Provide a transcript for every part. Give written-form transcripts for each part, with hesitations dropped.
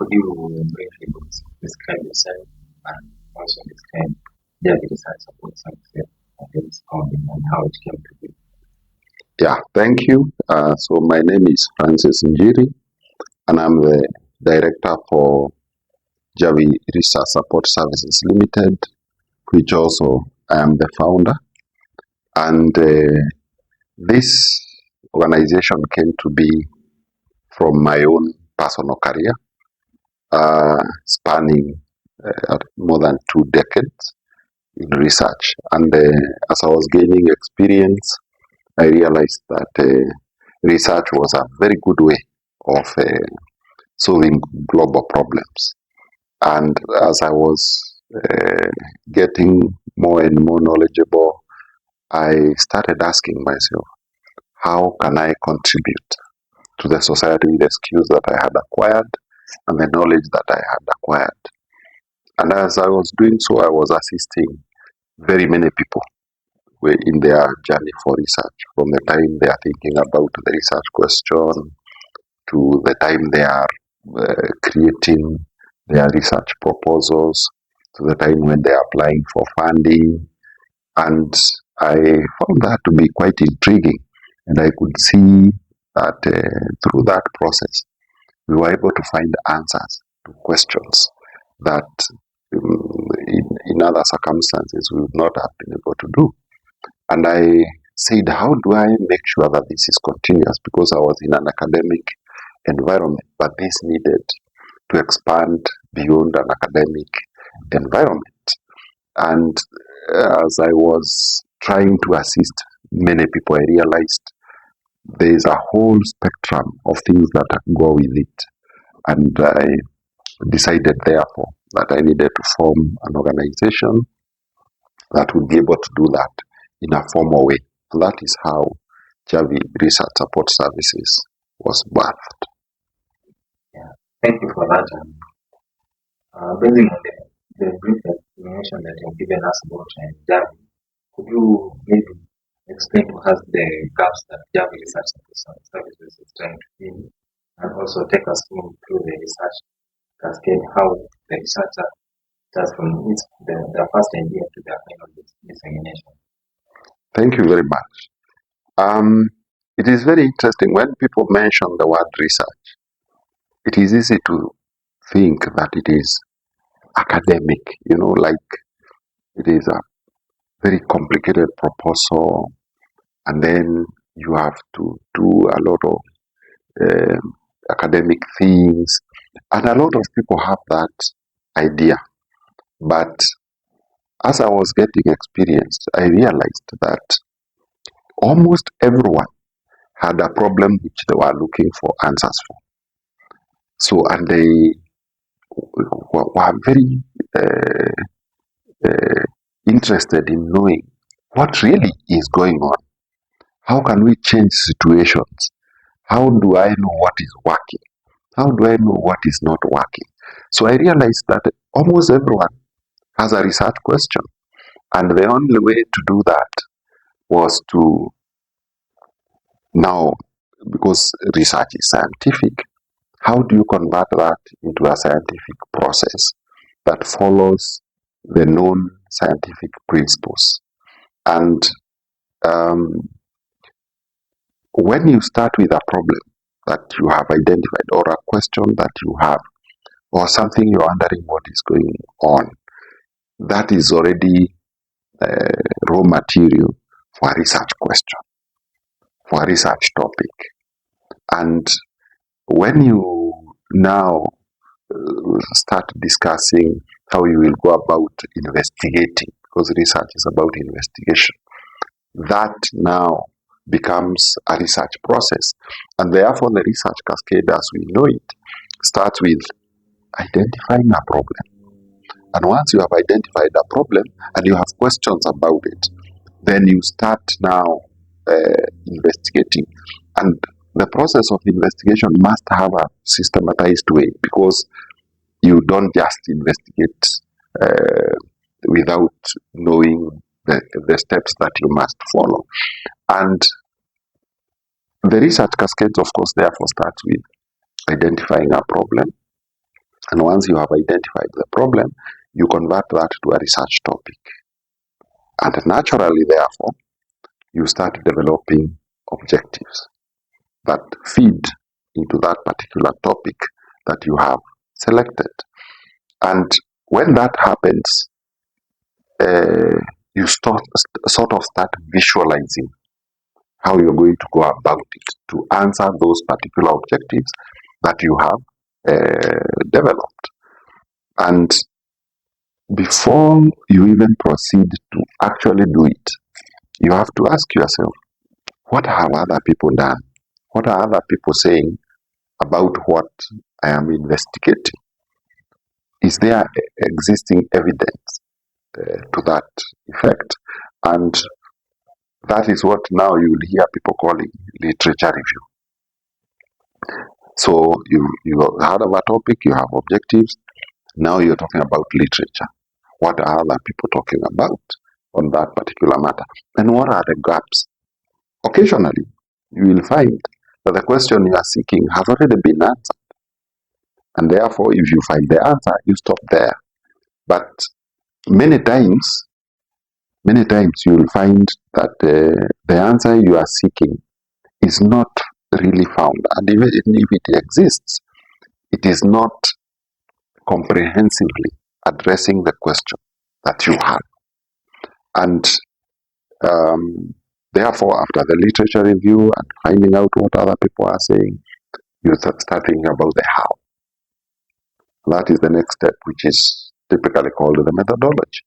Could you briefly describe yourself and also describe Javi Research Support Services and its founding and how it came to be? Yeah, thank you. So my name is Francis Njiri, and I'm the director for Javi Research Support Services Limited, which also I am the founder. And this organization came to be from my own personal career, spanning more than 2 decades in research. And as I was gaining experience, I realized that research was a very good way of solving global problems. And as I was getting more and more knowledgeable, I started asking myself, how can I contribute to the society with the skills that I had acquired and the knowledge that I had acquired? And as I was doing so, I was assisting very many people in their journey for research, from the time they are thinking about the research question to the time they are creating their research proposals, to the time when they are applying for funding. And I found that to be quite intriguing. And I could see that through that process, we were able to find answers to questions that in other circumstances we would not have been able to do. And I said, how do I make sure that this is continuous? Because I was in an academic environment, but this needed to expand beyond an academic environment. And as I was trying to assist many people, I realized there is a whole spectrum of things that go with it. And I decided, therefore, that I needed to form an organization that would be able to do that in a formal way. And that is how Javi Research Support Services was birthed. Yeah, thank you for that. Building on the brief explanation that you've given us about Javi, could you maybe explain to us the gaps that Javi Research Support Services is trying to fill, and also take us through the research cascade, how the researcher does from the first idea to the final dissemination? Thank you very much. It is very interesting when people mention the word research. It is easy to think that it is academic, like it is a very complicated proposal, and then you have to do a lot of academic things, and a lot of people have that idea. But as I was getting experience, I realized that almost everyone had a problem which they were looking for answers for. So, and they were very interested in knowing what really is going on. How can we change situations? How do I know what is working? How do I know what is not working? So I realized that almost everyone has a research question. And the only way to do that was to now, because research is scientific, how do you convert that into a scientific process that follows the known scientific principles? And when you start with a problem that you have identified, or a question that you have, or something you're wondering what is going on, that is already raw material for a research question, for a research topic. And when you now start discussing how you will go about investigating, because research is about investigation, that now becomes a research process. And therefore the research cascade as we know it starts with identifying a problem. And once you have identified a problem and you have questions about it, then you start now investigating. And the process of investigation must have a systematized way, because you don't just investigate without knowing the steps that you must follow. And the research cascades, of course, therefore starts with identifying a problem. And once you have identified the problem, you convert that to a research topic. And naturally, therefore, you start developing objectives that feed into that particular topic that you have selected. And when that happens, you sort of start visualizing how you're going to go about it to answer those particular objectives that you have developed. And before you even proceed to actually do it, you have to ask yourself, what have other people done? What are other people saying about what I am investigating? Is there existing evidence to that effect? And that is what now you will hear people calling literature review. So you heard of a topic, you have objectives, now you're talking about literature. What are other people talking about on that particular matter? And what are the gaps? Occasionally, you will find that the question you are seeking has already been answered. And therefore, if you find the answer, you stop there. But many times you will find that the answer you are seeking is not really found. And even if it exists, it is not comprehensively addressing the question that you have. And therefore, after the literature review and finding out what other people are saying, you start thinking about the how. That is the next step, which is typically called the methodology.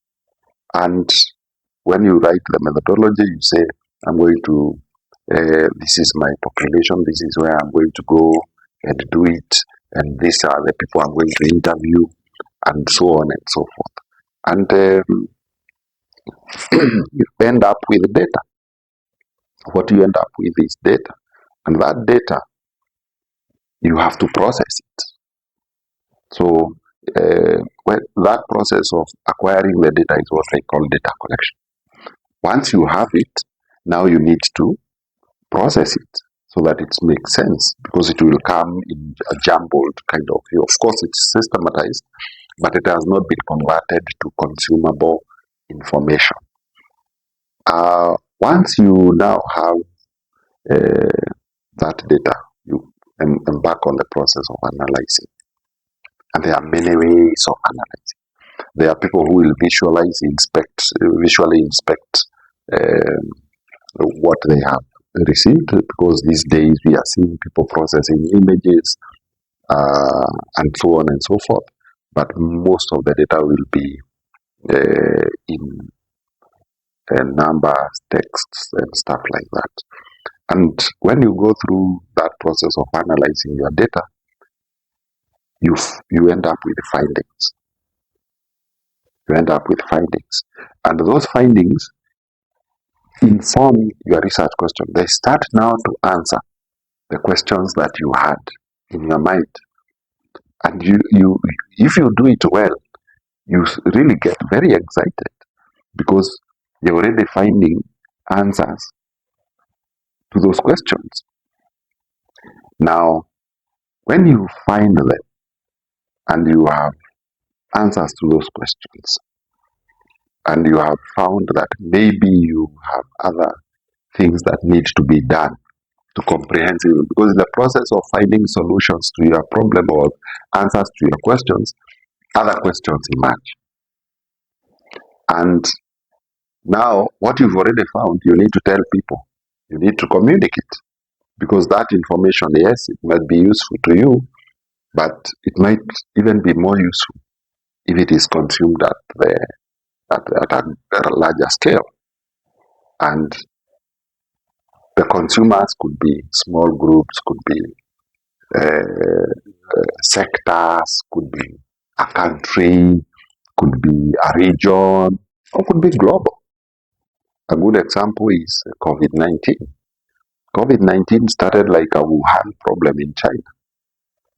And when you write the methodology, you say, I'm going to, this is my population, this is where I'm going to go and do it, and these are the people I'm going to interview, and so on and so forth. And you end up with data. What you end up with is data. And that data, you have to process it. So that process of acquiring the data is what I call data collection. Once you have it, now you need to process it so that it makes sense, because it will come in a jumbled kind of view. Of course, it's systematized, but it has not been converted to consumable information. Once you now have that data, you embark on the process of analyzing. And there are many ways of analyzing. There are people who will visually inspect what they have received, because these days we are seeing people processing images and so on and so forth. But most of the data will be in numbers, texts, and stuff like that. And when you go through that process of analyzing your data, you end up with findings. You end up with findings. And those findings inform your research question. They start now to answer the questions that you had in your mind. And if you do it well, you really get very excited, because you're already finding answers to those questions. Now, when you find them and you have answers to those questions, and you have found that maybe you have other things that need to be done to comprehensively, because in the process of finding solutions to your problem or answers to your questions, other questions emerge. And now, what you've already found, you need to tell people. You need to communicate, because that information, yes, it might be useful to you, but it might even be more useful if it is consumed at a larger scale. And the consumers could be small groups, could be sectors, could be a country, could be a region, or could be global. A good example is COVID-19. COVID-19 started like a Wuhan problem in China,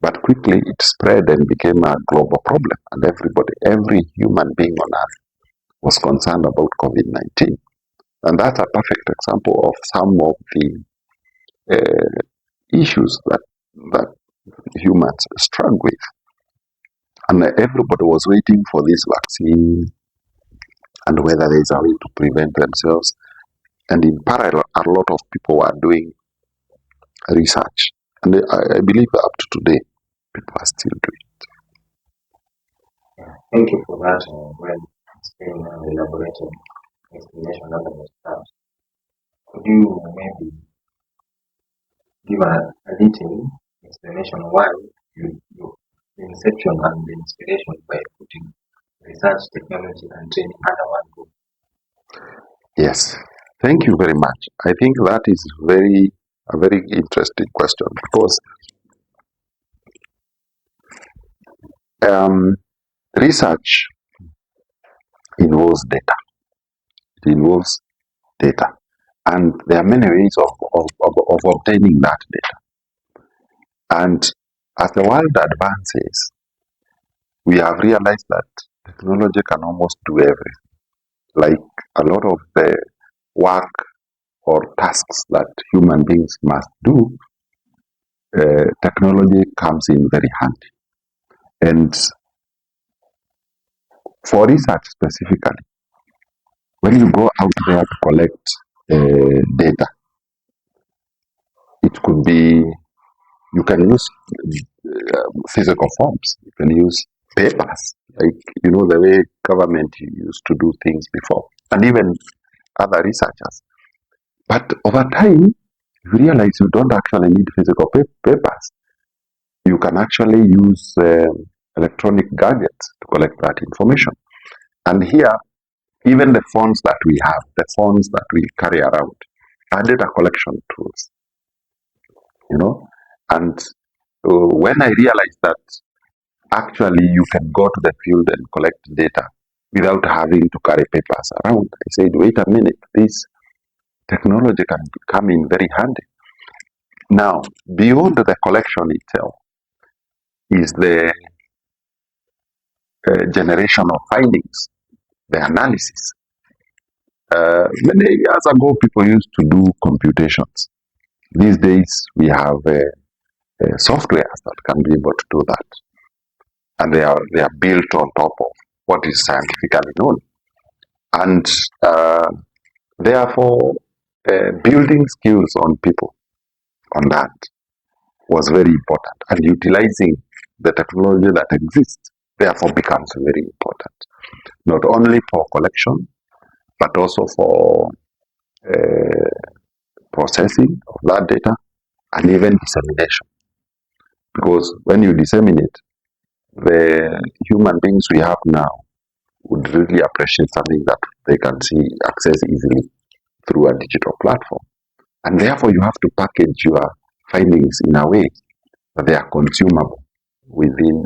but quickly it spread and became a global problem, and every human being on earth was concerned about COVID-19. And that's a perfect example of some of the issues that humans struggle with. And everybody was waiting for this vaccine and whether there is a way to prevent themselves. And in parallel, a lot of people were doing research. And I believe up to today, people are still doing. Thank you for that well explained and elaborated explanation under the start. Could you maybe give a detailed explanation why the inception and the inspiration by putting research, technology, and training under one group? Yes, thank you very much. I think that is a very interesting question because research involves data. It involves data, and there are many ways of obtaining that data. And as the world advances, we have realized that technology can almost do everything. Like a lot of the work or tasks that human beings must do, technology comes in very handy. And for research specifically, when you go out there to collect data, it could be, you can use physical forms, you can use papers, like, the way government used to do things before, and even other researchers. But over time, you realize you don't actually need physical papers. You can actually use electronic gadgets to collect that information. And here, even the phones that we have, the phones that we carry around, are data collection tools. And when I realized that actually you can go to the field and collect data without having to carry papers around, I said, wait a minute, this technology can come in very handy. Now, beyond the collection itself is the generation of findings, the analysis. Many years ago, people used to do computations. These days, we have softwares that can be able to do that. And they are built on top of what is scientifically known. And therefore, building skills on people on that was very important. And utilizing the technology that exists, therefore, becomes very important. Not only for collection, but also for processing of that data and even dissemination. Because when you disseminate, the human beings we have now would really appreciate something that they can access easily through a digital platform. And therefore, you have to package your findings in a way that they are consumable within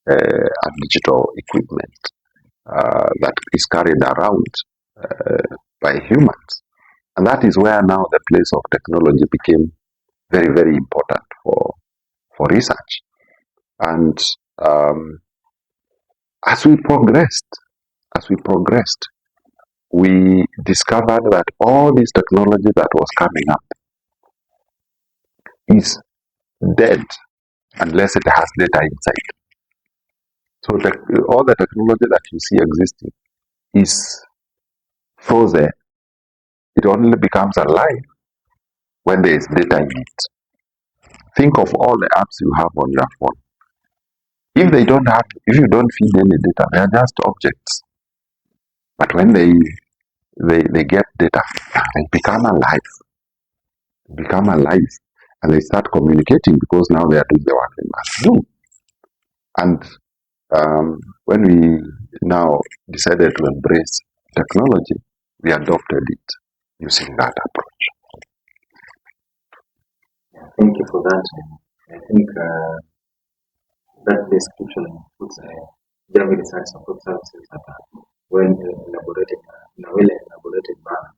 a digital equipment that is carried around by humans. And that is where now the place of technology became very, very important for research. And as we progressed, we discovered that all this technology that was coming up is dead unless it has data inside. So all the technology that you see existing is frozen. It only becomes alive when there is data in it. Think of all the apps you have on your phone. If you don't feed any data, they are just objects. But when they get data, they become alive. And they start communicating because now they are doing the work they must do. And when we now decided to embrace technology, we adopted it using that approach. Thank you for that. I think that description puts Javi Research Support Services at a well-elaborated manner.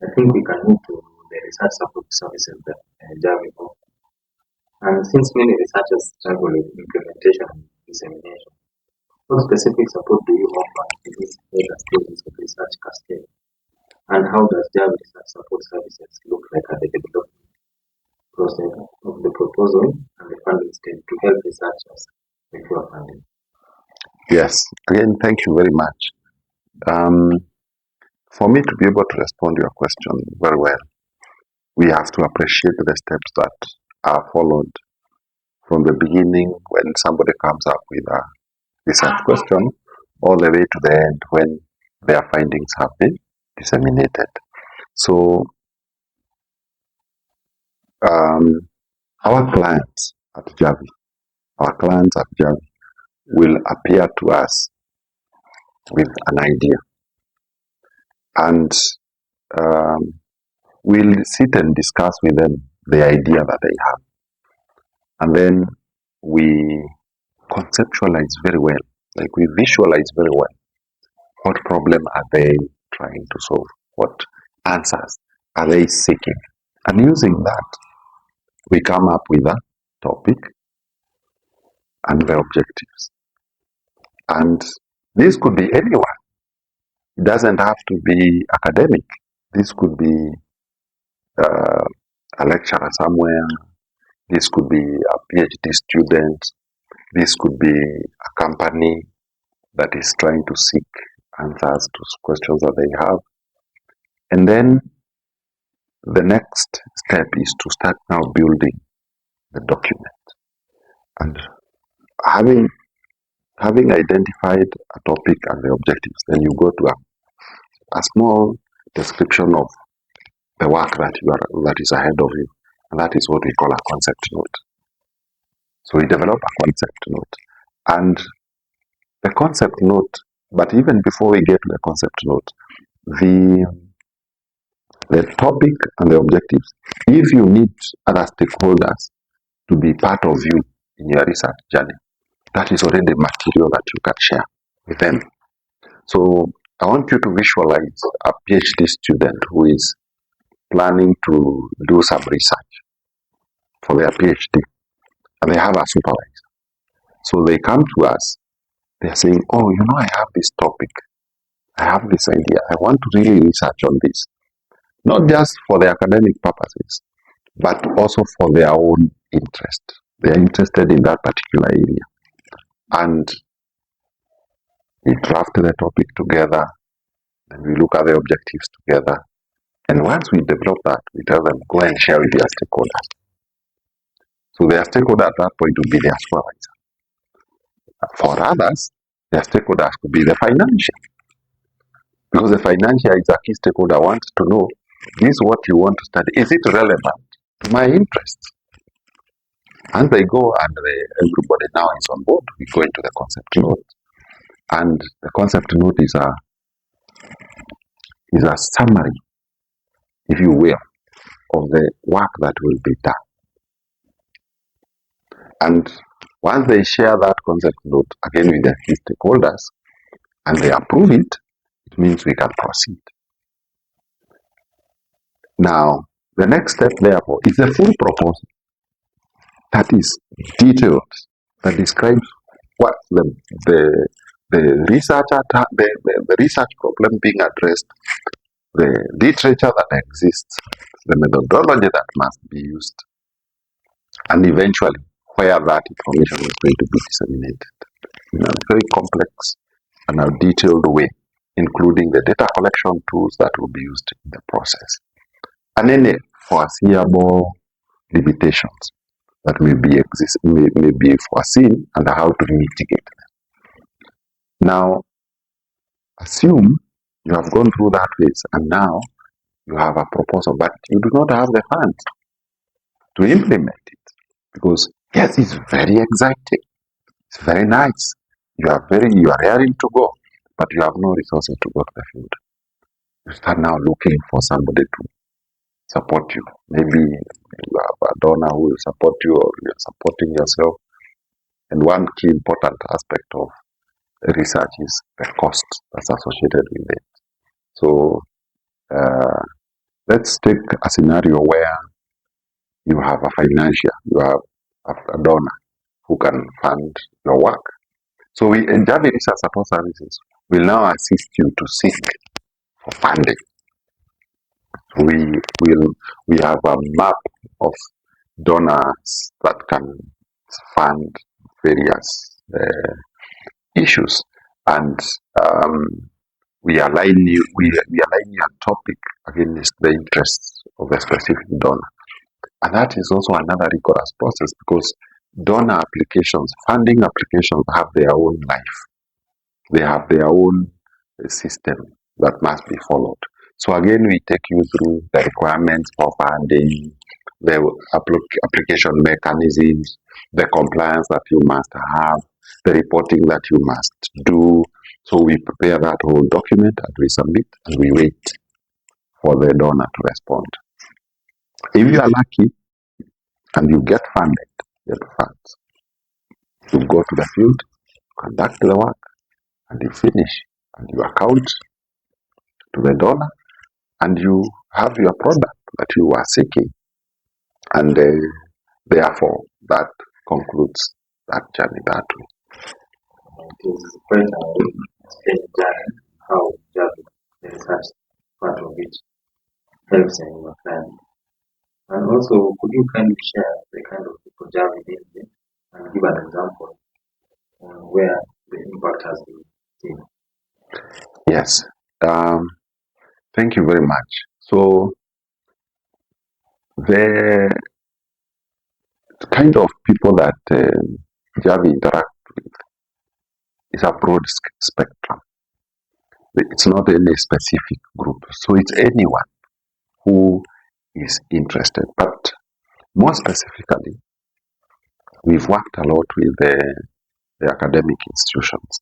I think we can move to the research support services that Javi offers. And since many researchers struggle with implementation and dissemination, what specific support do you offer in these later stages of research cascade? And how does Javi Research Support Services look like at the development process of the proposal and the funding stage to help researchers secure funding? Yes, again, thank you very much. For me to be able to respond to your question very well, we have to appreciate the steps that are followed from the beginning when somebody comes up with a research question all the way to the end when their findings have been disseminated. So, our clients at Javi, will appear to us with an idea, and we'll sit and discuss with them the idea that they have, and then we conceptualize very well, like we visualize very well what problem are they trying to solve, what answers are they seeking, and using that we come up with a topic and the objectives. And this could be anyone. It doesn't have to be academic. This could be a lecturer somewhere. This could be a PhD student. This could be a company that is trying to seek answers to questions that they have. And then the next step is to start now building the document. And having identified a topic and the objectives, then you go to a small description of the work that is ahead of you, and that is what we call a concept note. So we develop a concept note, and the concept note. But even before we get to the concept note, the topic and the objectives. If you need other stakeholders to be part of you in your research journey, that is already material that you can share with them. So I want you to visualize a PhD student who is planning to do some research for their PhD, and they have a supervisor. So they come to us, they're saying, oh, I have this topic, I have this idea, I want to really research on this. Not just for the academic purposes, but also for their own interest. They're interested in that particular area. And we draft the topic together, and we look at the objectives together. And once we develop that, we tell them, go and share with their stakeholders. So their stakeholder at that point will be their supervisor. For others, their stakeholders could be the financial. Because the financial is a key stakeholder, wants to know, this is what you want to study. Is it relevant to my interests? And they go, and everybody now is on board. We go into the concept note. And the concept note is a summary, if you will, of the work that will be done. And once they share that concept note again with their key stakeholders and they approve it, it means we can proceed. Now, the next step, therefore, is the full proposal that is detailed, that describes what the research problem being addressed, the literature that exists, the methodology that must be used, and eventually where that information is going to be disseminated in a very complex and a detailed way, including the data collection tools that will be used in the process, and any foreseeable limitations that may be foreseen and how to mitigate them. Now, assume you have gone through that phase and now you have a proposal, but you do not have the funds to implement it. Because yes, it's very exciting, it's very nice, you are raring to go, but you have no resources to go to the field. You start now looking for somebody to support you. Maybe you have a donor who will support you, or you're supporting yourself. And one key important aspect of research is the cost that's associated with it. So let's take a scenario where you have you have a donor who can fund your work. So we in Javi Research Support Services will now assist you to seek for funding. We have a map of donors that can fund various issues, and um, we align your topic against the interests of a specific donor. And that is also another rigorous process because donor applications, funding applications have their own life. They have their own system that must be followed. So again, we take you through the requirements for funding, the application mechanisms, the compliance that you must have, the reporting that you must do. So we prepare that whole document and we submit and we wait for the donor to respond. If you are lucky and you get funded, get funds, you go to the field, conduct the work, and you finish, and you account to the donor, and you have your product that you are seeking, and therefore that concludes that journey that way. It is quite explained how Javi, the research part of it, helps in your client. And also, could you kindly share the kind of people Javi deals with and give an example on where the impact has been seen? Yes. Thank you very much. So the kind of people that Javi interact with is a broad spectrum. It's not any specific group. So it's anyone who is interested. But more specifically, we've worked a lot with the academic institutions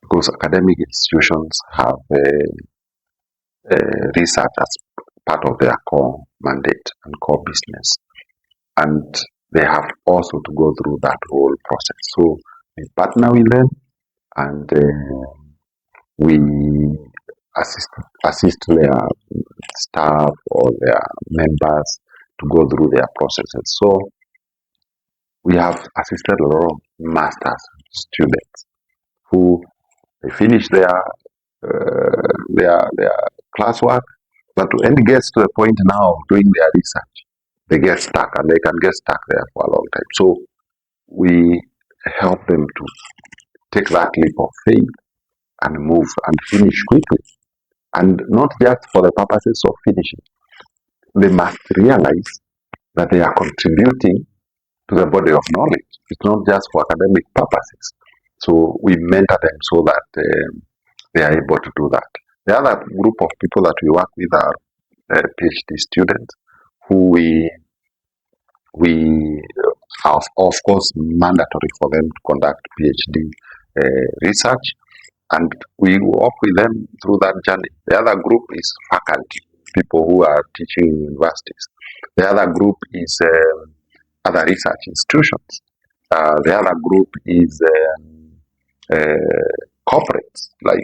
because academic institutions have research as part of their core mandate and core business. And they have also to go through that whole process. So we partner with them and we assist their staff or their members to go through their processes. So we have assisted a lot of masters students who they finish their classwork, but when it gets to the point now of doing their research, they get stuck and they can get stuck there for a long time. So we help them to take that leap of faith and move and finish quickly. And not just for the purposes of finishing. They must realize that they are contributing to the body of knowledge. It's not just for academic purposes. So we mentor them so that they are able to do that. The other group of people that we work with are PhD students who we have, of course, mandatory for them to conduct PhD research, and we work with them through that journey. The other group is faculty, people who are teaching in universities. The other group is other research institutions. The other group is corporates, like,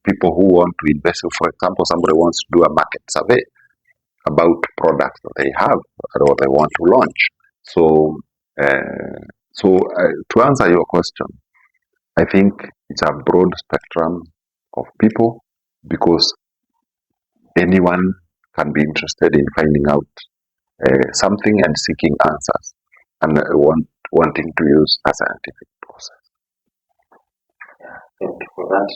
people who want to invest. For example, somebody wants to do a market survey about products that they have or they want to launch. So, to answer your question, I think it's a broad spectrum of people because anyone can be interested in finding out something and seeking answers and wanting to use a scientific process. Yeah, thank you for that.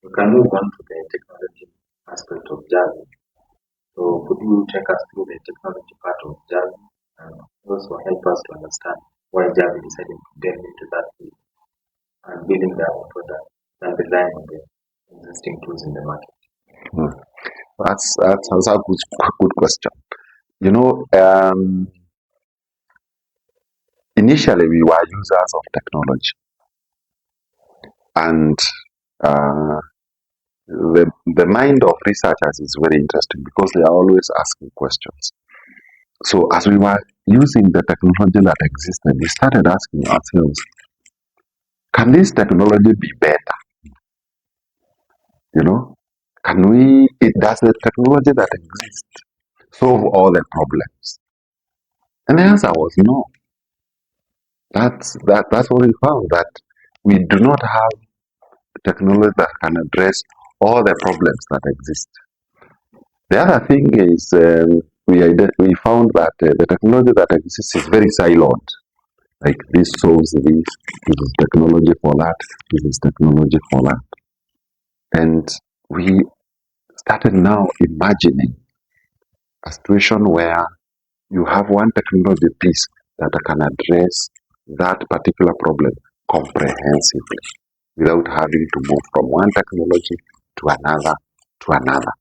We can move on to the technology aspect of Javi. So could you take us through the technology part of Javi and also help us to understand why Javi decided to delve into that field and building their own product and relying on the existing tools in the market? That's a good question. Initially we were users of technology, and the mind of researchers is very interesting because they are always asking questions. So as we were using the technology that existed, we started asking ourselves, can this technology be better? Does the technology that exists solve all the problems? And the answer was no. That's what we found, that we do not have technology that can address all the problems that exist. The other thing is we found that the technology that exists is very siloed. Like this solves this is technology for that, this is technology for that. And we started now imagining a situation where you have one technology piece that can address that particular problem comprehensively without having to move from one technology to another to another.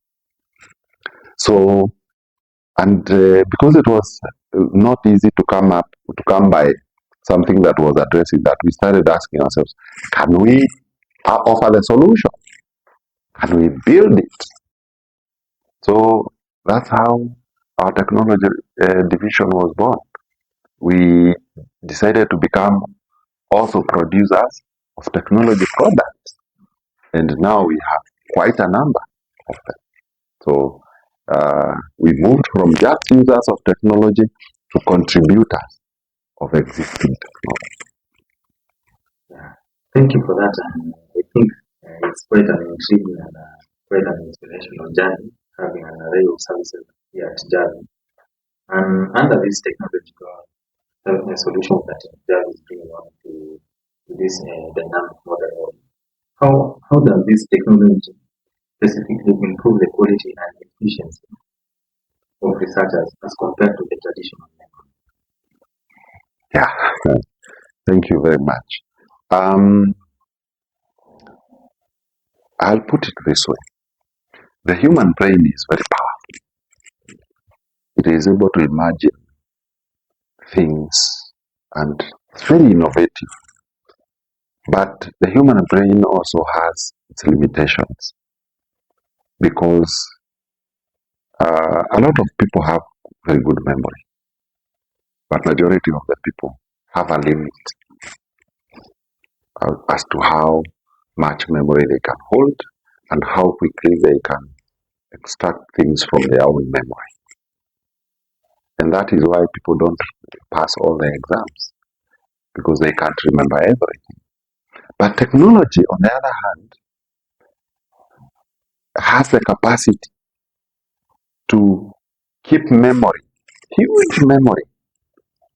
So, and because it was not easy to come by something that was addressing that, we started asking ourselves, can we offer the solution? Can we build it? So that's how our technology division was born. We decided to become also producers of technology products, and now we have quite a number of them. So we moved from just users of technology to contributors of existing technology. Yeah. Thank you for that. I think it's quite an intriguing and quite an inspirational journey having an array of services here at Javi. And under this technological solution that Javi is bringing on to this dynamic model, how does this technology specifically improve the quality and efficiency of researchers as compared to the traditional method? Yeah, thank you very much. Um, I'll put it this way. The human brain is very powerful. It is able to imagine things and it's very innovative. But the human brain also has its limitations because a lot of people have very good memory, but majority of the people have a limit as to how much memory they can hold and how quickly they can extract things from their own memory. And that is why people don't pass all the exams because they can't remember everything. But technology, on the other hand, has the capacity to keep memory, huge memory,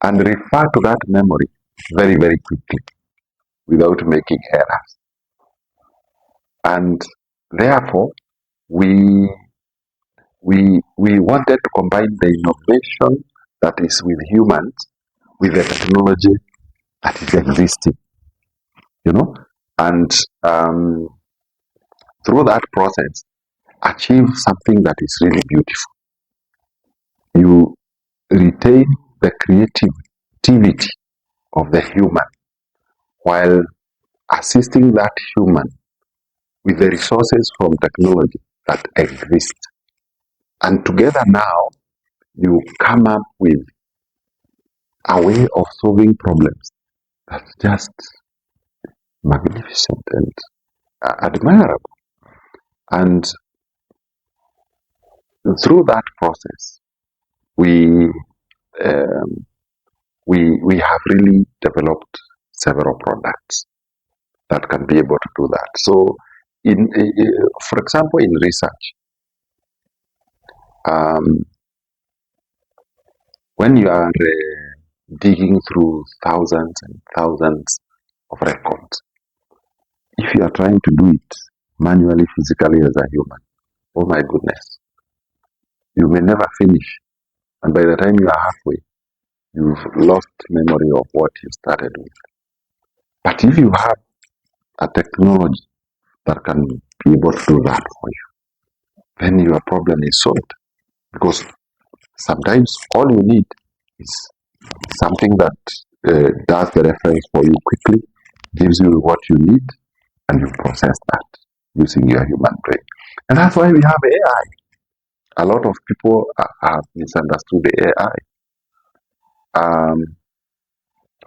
and refer to that memory very, very quickly without making errors. And therefore, we we wanted to combine the innovation that is with humans with the technology that is existing, you know, and through that process, achieve something that is really beautiful. You retain the creativity of the human while assisting that human with the resources from technology that exist. And together now, you come up with a way of solving problems that's just magnificent and admirable. And through that process, we um, we have really developed several products that can be able to do that. So, for example, in research, um, when you are digging through thousands and thousands of records, if you are trying to do it manually, physically as a human, oh my goodness, you may never finish. And by the time you are halfway, you've lost memory of what you started with. But if you have a technology that can be able to do that for you, then your problem is solved. Because sometimes all you need is something that does the reference for you quickly, gives you what you need, and you process that using your human brain. And that's why we have AI. A lot of people have misunderstood the AI.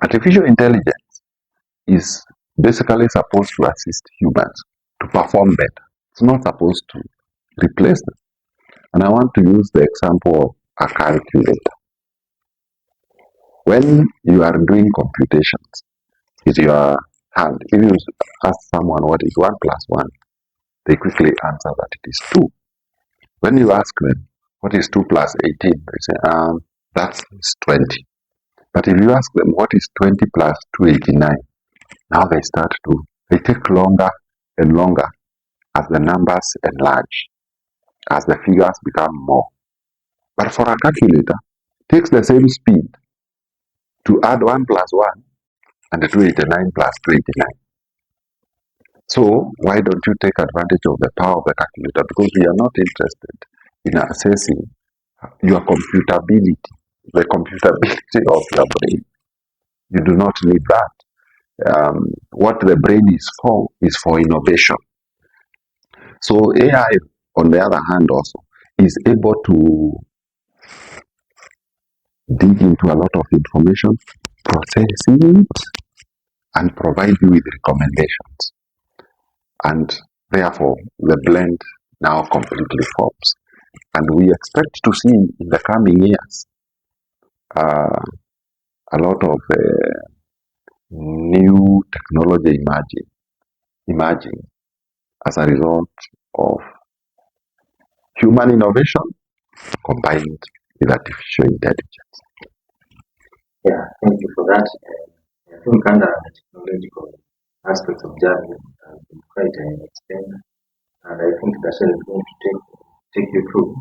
Artificial intelligence is basically supposed to assist humans to perform better. It's not supposed to replace them. And I want to use the example of a calculator. When you are doing computations with your hand, if you ask someone what is 1 plus 1, they quickly answer that it is 2. When you ask them, what is 2 plus 18? They say, that's 20. But if you ask them, what is 20 plus 289? Now they take longer and longer as the numbers enlarge, as the figures become more. But for a calculator, it takes the same speed to add 1 plus 1 and the 289 plus 289. So why don't you take advantage of the power of the calculator? Because we are not interested in assessing your computability, the computability of your brain. You do not need that. What the brain is for innovation. So AI, on the other hand, also is able to dig into a lot of information, process it, and provide you with recommendations. And therefore, the blend now completely forms. And we expect to see in the coming years a lot of new technology emerging as a result of human innovation combined with artificial intelligence. Yeah, thank you for that. I think under the technological aspects of Javi has been quite explained, and I think Dasha is going to take you through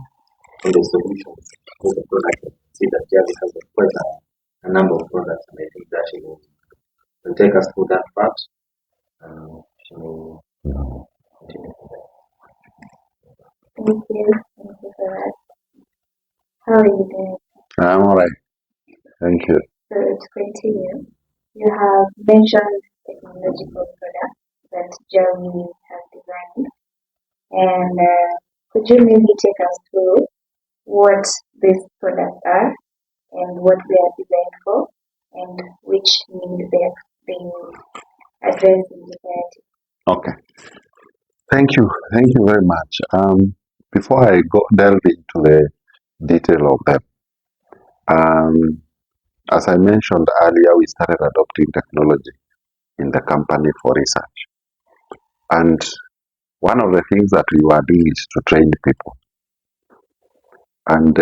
all the solutions, all the products. You see that Javi has quite a number of products, and I think Dasha will take us through that part. She will continue from there. Thank you. Thank you for that. How are you doing? I'm all right. Thank you. So to continue, you have mentioned technological products that Jeremy has designed, and could you maybe take us through what these products are and what they are designed for, and which need they address in society? Okay. Thank you. Thank you very much. Before I delve into the detail of them, as I mentioned earlier, we started adopting technology in the company for research. And one of the things that we were doing is to train people. And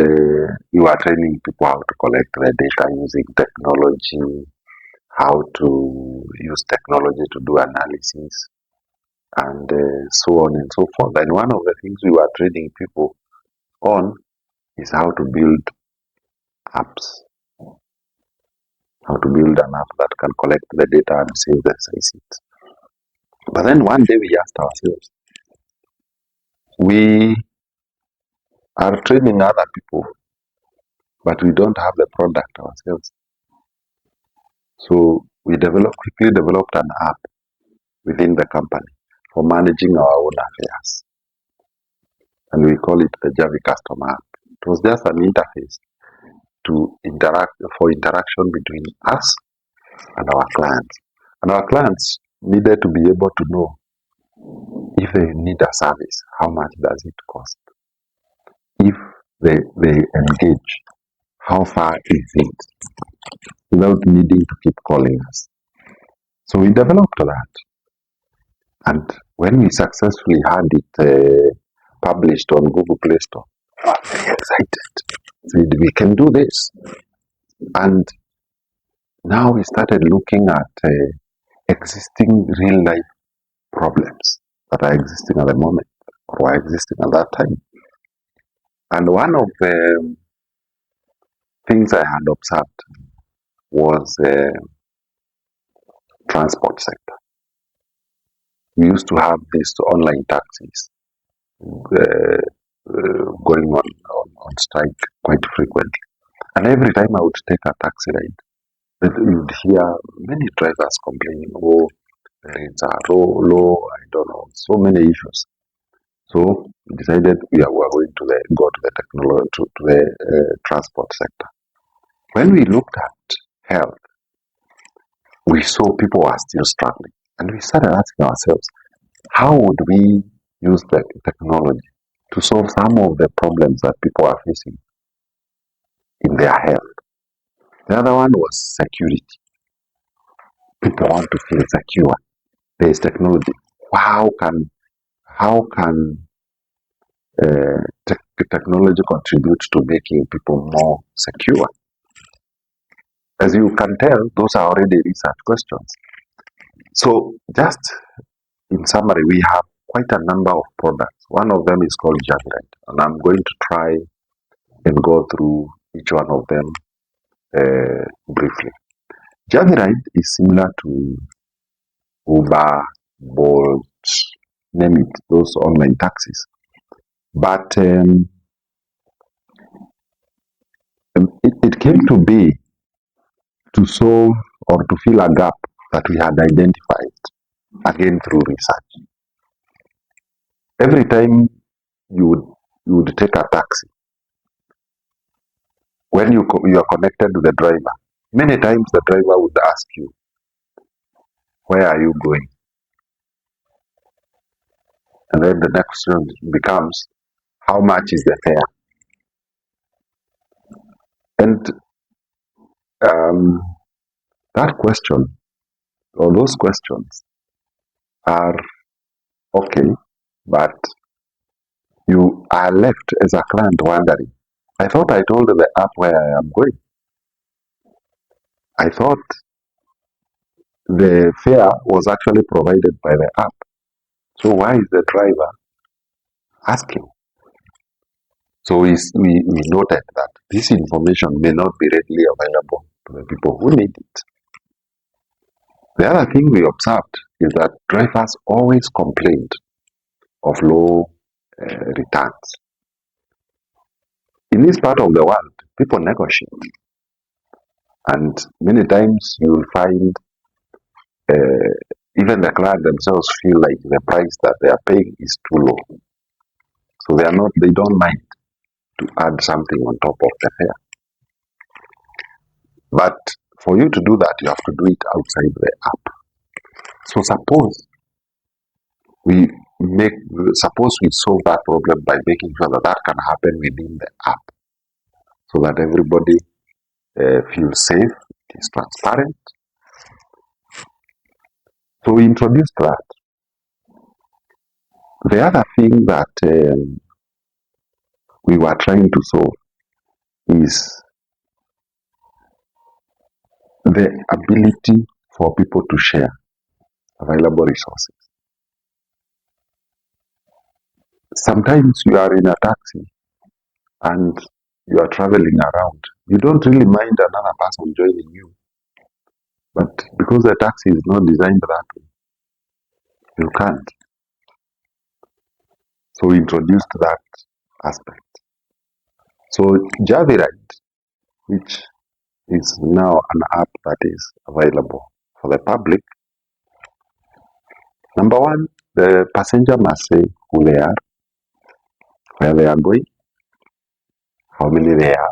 we were training people how to collect the data using technology, how to use technology to do analysis, and so on and so forth. And one of the things we were training people on is how to build apps, how to build an app that can collect the data and synthesize it. But then one day we asked ourselves, we are training other people, but we don't have the product ourselves. So we quickly developed an app within the company for managing our own affairs. And we call it the Javi Customer App. It was just an interface for interaction between us and our clients. And our clients needed to be able to know if they need a service, how much does it cost? If they engage, how far is it? Without needing to keep calling us. So we developed that. And when we successfully had it published on Google Play Store, I was very excited. So we can do this. And now we started looking at existing real life problems that are existing at the moment or were existing at that time. And one of the things I had observed was the transport sector. We used to have these online taxis going on strike quite frequently. And every time I would take a taxi ride, you would hear many drivers complaining, oh, the rates are low, I don't know, so many issues. So we decided we were going to go to the technology, to the transport sector. When we looked at health, we saw people were still struggling. And we started asking ourselves, how would we use the technology to solve some of the problems that people are facing in their health? The other one was security. People want to feel secure. There is technology. How can technology contributes to making people more secure? As you can tell, those are already research questions. So just in summary, we have quite a number of products. One of them is called Javi, and I'm going to try and go through each one of them briefly. Javi is similar to Uber, Bolt, name it, those online taxis. But it came to be to solve or to fill a gap that we had identified, again through research. Every time you would take a taxi, when you are connected to the driver, many times the driver would ask you, where are you going? And then the next question becomes, how much is the fare? And that question, or those questions, are okay, but you are left as a client wondering, I thought I told the app where I am going. I thought the fare was actually provided by the app. So why is the driver asking? So we noted that this information may not be readily available to the people who need it. The other thing we observed is that drivers always complained of low returns. In this part of the world, people negotiate. And many times you will find even the client themselves feel like the price that they are paying is too low. So they don't mind to add something on top of the fare. But for you to do that, you have to do it outside the app. So suppose we solve that problem by making sure that that can happen within the app, so that everybody feels safe, it is transparent. So we introduced that. The other thing that we were trying to solve is the ability for people to share available resources. Sometimes you are in a taxi and you are traveling around. You don't really mind another person joining you. But because the taxi is not designed that way, you can't. So we introduced that aspect. So Javi, which is now an app that is available for the public. Number one, the passenger must say who they are, where they are going, how many they are,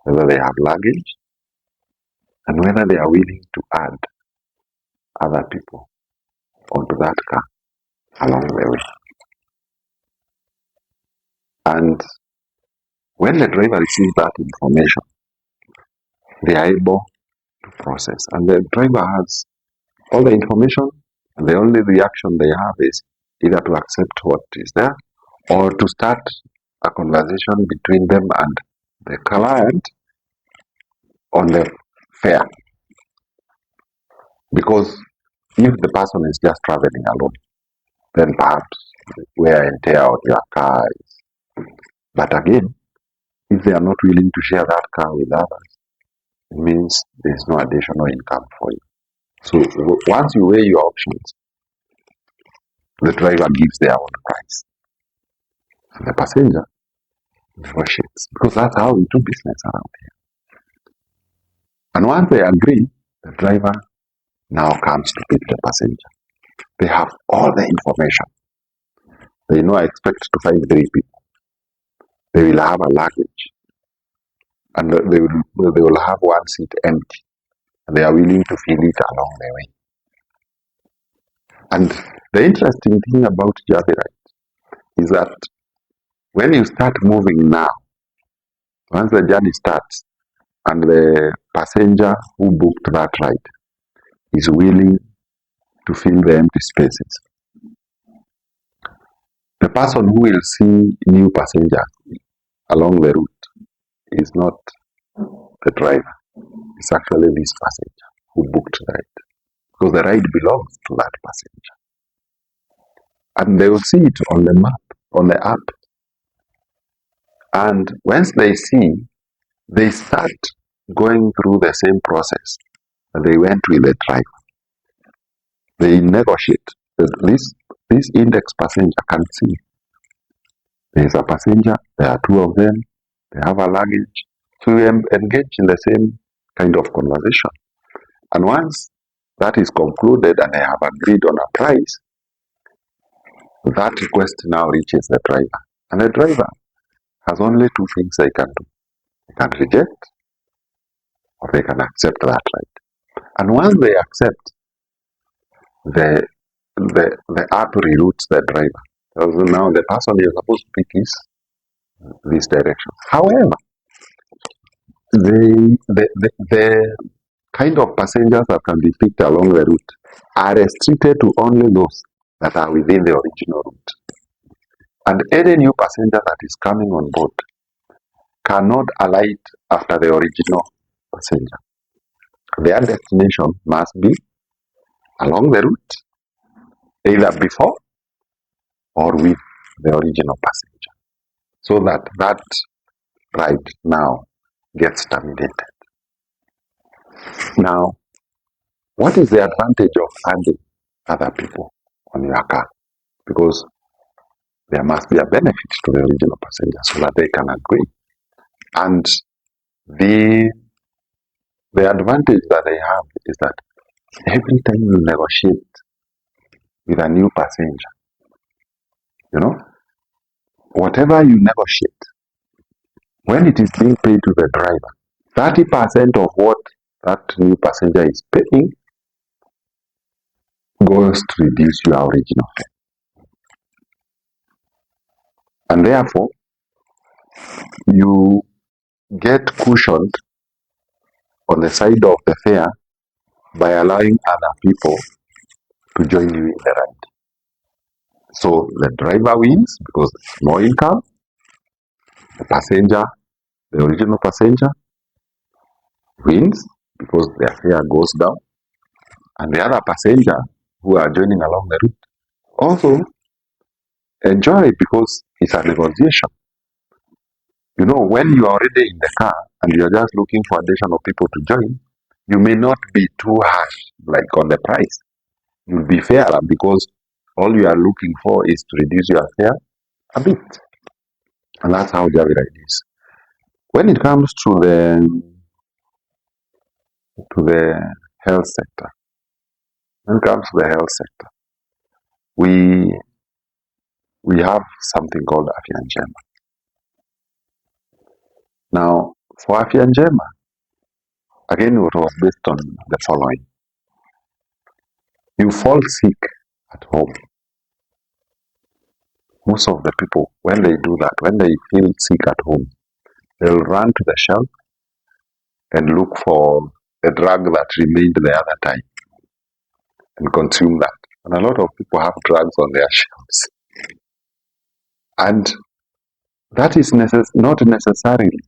whether they have luggage, and whether they are willing to add other people onto that car along the way. And when the driver receives that information, they are able to process. And the driver has all the information, and the only reaction they have is either to accept what is there or to start a conversation between them and the client on the fare. Because if the person is just traveling alone, then perhaps wear and tear on your car is. But again, if they are not willing to share that car with others, it means there's no additional income for you. So once you weigh your options, the driver gives their own price. And the passenger negotiates. Because that's how we do business around here. And once they agree, the driver now comes to pick the passenger. They have all the information. They know I expect to find 3 people. They will have a luggage. And they will have one seat empty. And they are willing to fill it along the way. And the interesting thing about Javi is that when you start moving now, once the journey starts and the passenger who booked that ride is willing to fill the empty spaces, The person who will see new passengers along the route is not the driver. It's actually this passenger who booked the ride. Because the ride belongs to that passenger. And they will see it on the map, on the app. And once they see, they start going through the same process that they went with the driver. They negotiate. This index passenger can see there is a passenger, there are two of them, they have a luggage. So we engage in the same kind of conversation. And once that is concluded and they have agreed on a price, that request now reaches the driver. And the driver has only two things they can do. They can reject or they can accept that ride. And once they accept, the app reroutes the driver. So now the person you're supposed to pick is this direction. However, the kind of passengers that can be picked along the route are restricted to only those that are within the original route. And any new passenger that is coming on board cannot alight after the original passenger. Their destination must be along the route, either before or with the original passenger, so that that ride now gets terminated. Now, what is the advantage of adding other people on your car? Because there must be a benefit to the original passenger so that they can agree. And the advantage that they have is that every time you negotiate with a new passenger, whatever you negotiate, when it is being paid to the driver, 30% of what that new passenger is paying goes to reduce your original fare. And therefore, you get cushioned on the side of the fare by allowing other people to join you in the ride. So the driver wins because there's more income. The passenger, the original passenger, wins because their fare goes down. And the other passenger who are joining along the route also enjoy it because it's a negotiation. When you are already in the car and you're just looking for additional people to join, you may not be too harsh like on the price. You'll be fairer because all you are looking for is to reduce your fare a bit. And that's how Javi Ride is. When it comes to the health sector, we have something called Afya Njema. Now, for Afya Njema, again, it was based on the following. You fall sick at home. Most of the people, when they do that, when they feel sick at home, they'll run to the shelf and look for the drug that remained the other time and consume that. And a lot of people have drugs on their shelves. And that is not necessarily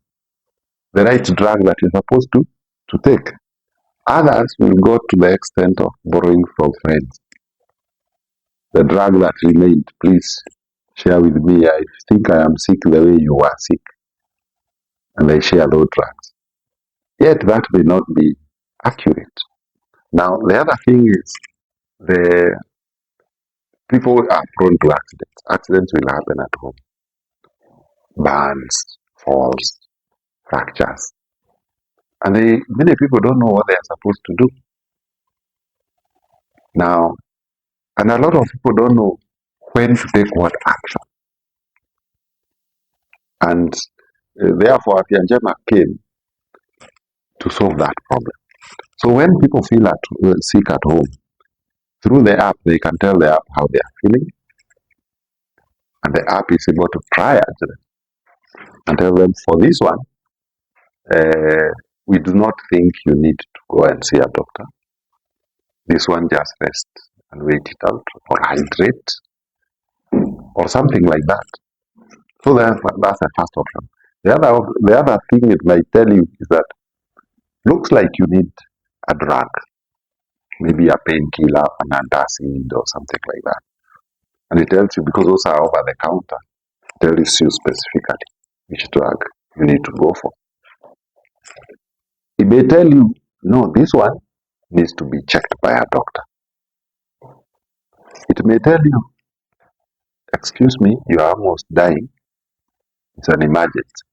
the right drug that you're supposed to take. Others will go to the extent of borrowing from friends. The drug that remained, please share with me. I think I am sick the way you are sick. And they share those drugs. Yet that may not be accurate. Now, the other thing is the people are prone to accidents. Accidents will happen at home. Burns, falls, fractures. And many people don't know what they are supposed to do. Now, and a lot of people don't know when to take what action. And therefore, Afya Njema came to solve that problem. So when people feel sick at home, through the app, they can tell the app how they are feeling. And the app is able to triage them and tell them, for this one, we do not think you need to go and see a doctor. This one, just rest and wait it out or hydrate or something like that. So that's the first option. The other thing it might tell you is that looks like you need a drug, maybe a painkiller, an antacid, or something like that. And it tells you, because those are over the counter, it tells you specifically which drug you need to go for. It may tell you, no, this one needs to be checked by a doctor. It may tell you, excuse me, you are almost dying. It's an emergency.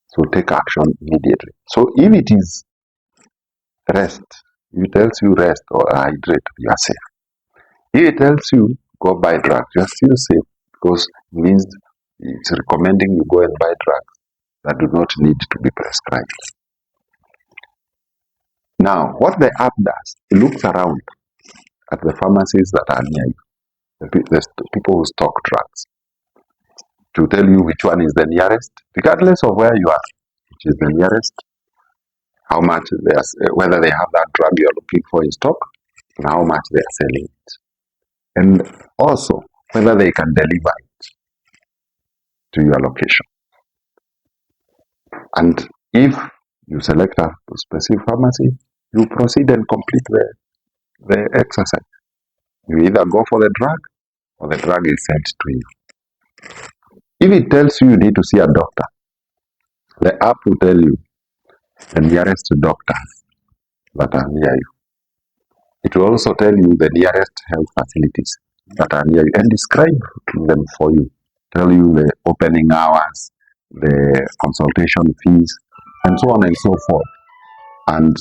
So take action immediately. So if it is rest, it tells you rest or hydrate, you are safe. If it tells you go buy drugs, you are still safe, because it means it's recommending you go and buy drugs that do not need to be prescribed. Now, what the app does, it looks around at the pharmacies that are near you, the people who stock drugs, to tell you which one is the nearest, regardless of where you are, which is the nearest, how much whether they have that drug you are looking for in stock, and how much they are selling it, and also whether they can deliver it to your location. And if you select a specific pharmacy, you proceed and complete the exercise. You either go for the drug, or the drug is sent to you. If it tells you you need to see a doctor, the app will tell you the nearest doctors that are near you. It will also tell you the nearest health facilities that are near you and describe them for you. Tell you the opening hours, the consultation fees, and so on and so forth. And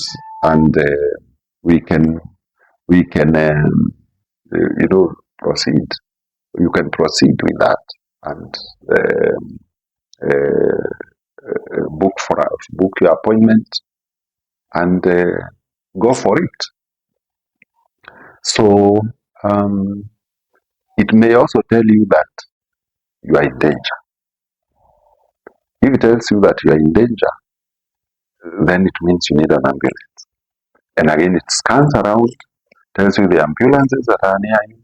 we can proceed. You can proceed with that and book your appointment and go for it. So it may also tell you that you are in danger. If it tells you that you are in danger, then it means you need an ambulance. And again, it scans around, tells you the ambulances that are near you,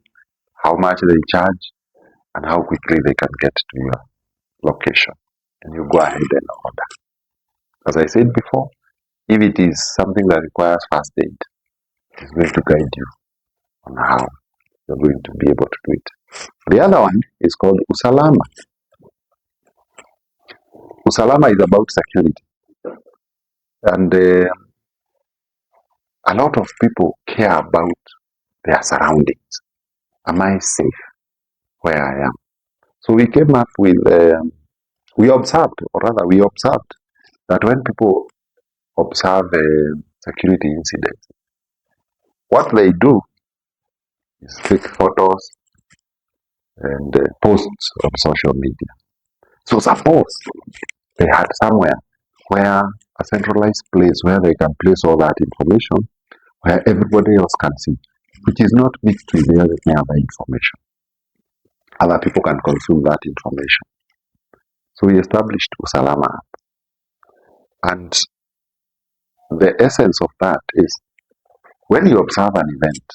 how much they charge, and how quickly they can get to your location. And you go ahead and order. As I said before, if it is something that requires first aid, it's going to guide you on how you're going to be able to do it. The other one is called Usalama. Usalama is about security. And a lot of people care about their surroundings. Am I safe where I am? So we came up with, we observed that when people observe security incidents, what they do is take photos and posts on social media. So suppose they had somewhere where a centralized place where they can place all that information, where everybody else can see, which is not mixed with the other information. Other people can consume that information. So we established Usalama app. And the essence of that is, when you observe an event,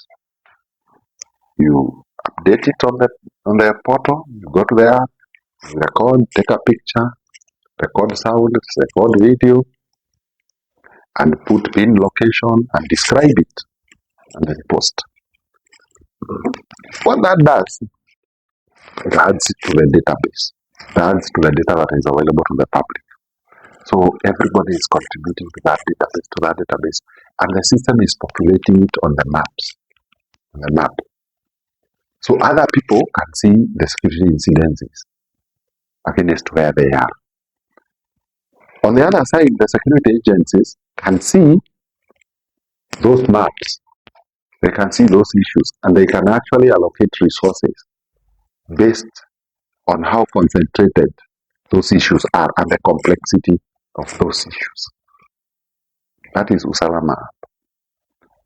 you update it on the portal, you go to the app, record, take a picture, record sound, record video, and put pin location and describe it, and then post. What that does, it adds to the database. It adds to the data that is available to the public. So everybody is contributing to that database, and the system is populating it on the map. So other people can see the security incidences against where they are. On the other side, the security agencies can see those maps. They can see those issues, and they can actually allocate resources based on how concentrated those issues are and the complexity of those issues. That is Usalama.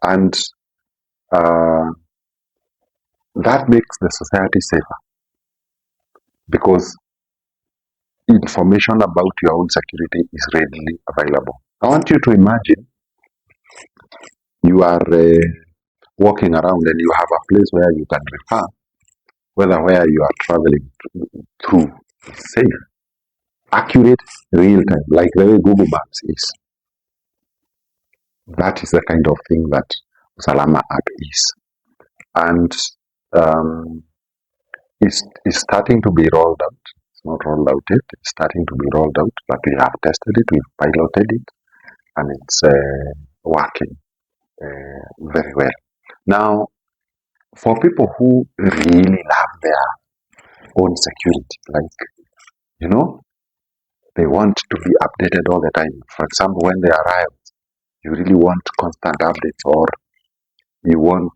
And that makes the society safer, because information about your own security is readily available. I want you to imagine you are walking around and you have a place where you can refer whether where you are traveling through is safe, accurate, real time, like the way Google Maps is. That is the kind of thing that Usalama app is. And it's starting to be rolled out. It's not rolled out yet. It's starting to be rolled out, but we have tested it, we've piloted it, and it's working very well. Now, for people who really love their own security, like, they want to be updated all the time. For example, when they arrive, you really want constant updates, or you want,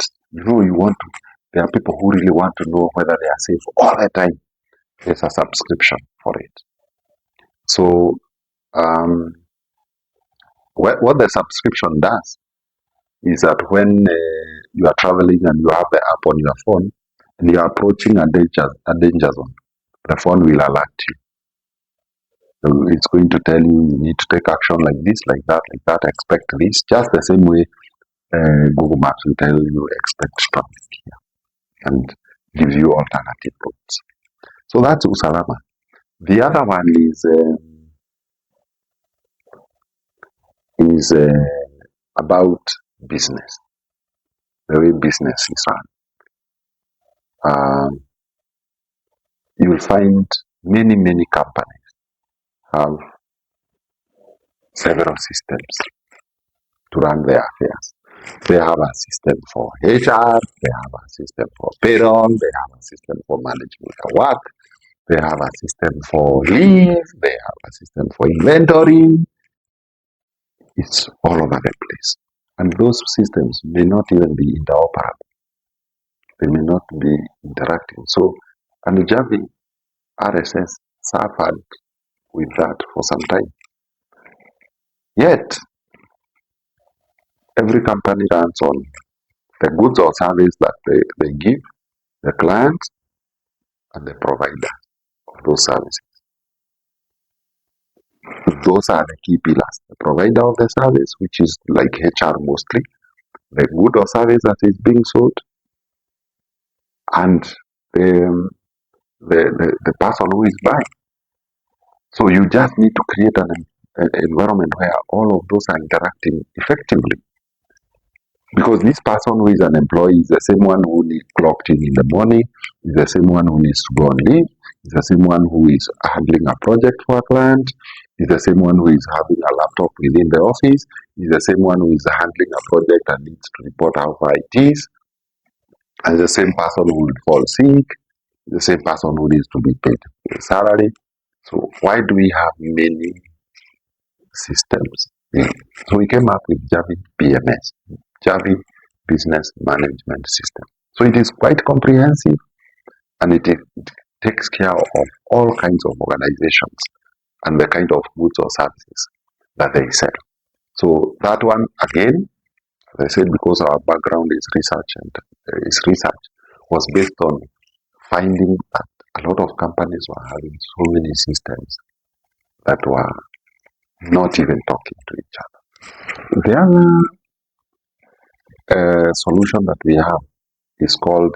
there are people who really want to know whether they are safe all the time. There's a subscription for it. So, what the subscription does is that when you are traveling and you have the app on your phone and you are approaching a danger zone, the phone will alert you. So it's going to tell you need to take action like this, like that, expect this, just the same way Google Maps will tell you expect traffic here and gives you alternative routes. So that's Usalama. The other one is about business, the way business is run. You will find many companies have several systems to run their affairs. They have a system for HR, they have a system for payroll, they have a system for managing their work, they have a system for leave, they have a system for inventory. It's all over the place. And those systems may not even be interoperable. They may not be interacting. So, and Javi RSS suffered with that for some time. Yet, every company runs on the goods or service that they give the client and the provider of those services. Those are the key pillars. The provider of the service, which is like HR mostly, the good or service that is being sold, and the person who is buying. So you just need to create an environment where all of those are interacting effectively. Because this person who is an employee is the same one who needs clocked in the morning, is the same one who needs to go on leave, is the same one who is handling a project for a client, is the same one who is having a laptop within the office, is the same one who is handling a project and needs to report how far it is, and the same person who will fall sick, the same person who needs to be paid a salary. So why do we have many systems? So we came up with Javi BMS, Javi Business Management System. So it is quite comprehensive, and it takes care of all kinds of organizations and the kind of goods or services that they sell. So that one, again, as I said, because our background is research, was based on finding that a lot of companies were having so many systems that were not even talking to each other. The other solution that we have is called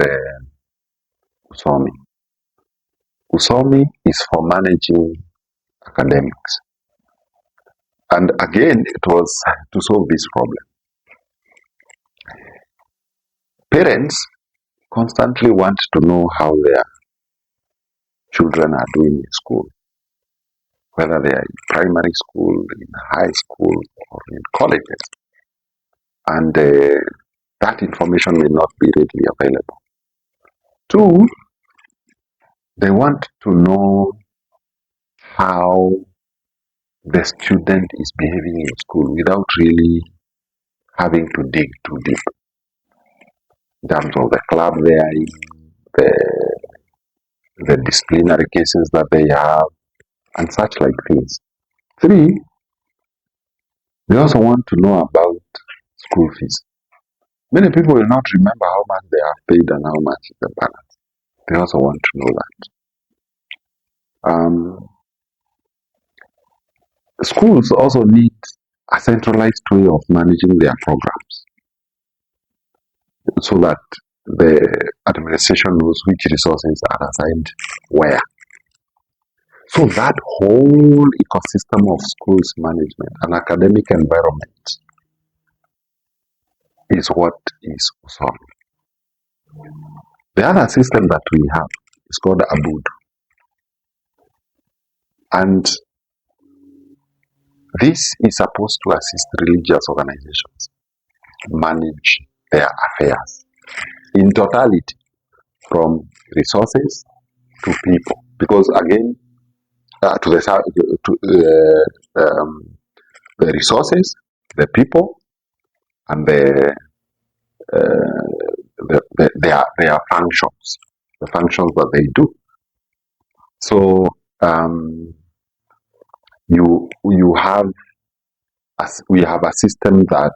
Usomi. Usomi is for managing academics. And again, it was to solve this problem. Parents constantly want to know how their children are doing in school, whether they are in primary school, in high school, or in colleges. And that information may not be readily available. Two, they want to know how the student is behaving in school without really having to dig too deep in terms of the club they are in, the disciplinary cases that they have, and such like things. Three, they also want to know about school fees. Many people will not remember how much they have paid and how much is the balance. They also want to know that. Schools also need a centralized way of managing their programs so that the administration knows which resources are assigned where. So that whole ecosystem of schools management and academic environment is what is solved. The other system that we have is called Abud. And this is supposed to assist religious organizations manage their affairs in totality, from resources to people. Because again, to the resources, the people, and their functions, the functions that they do. So you have we have a system that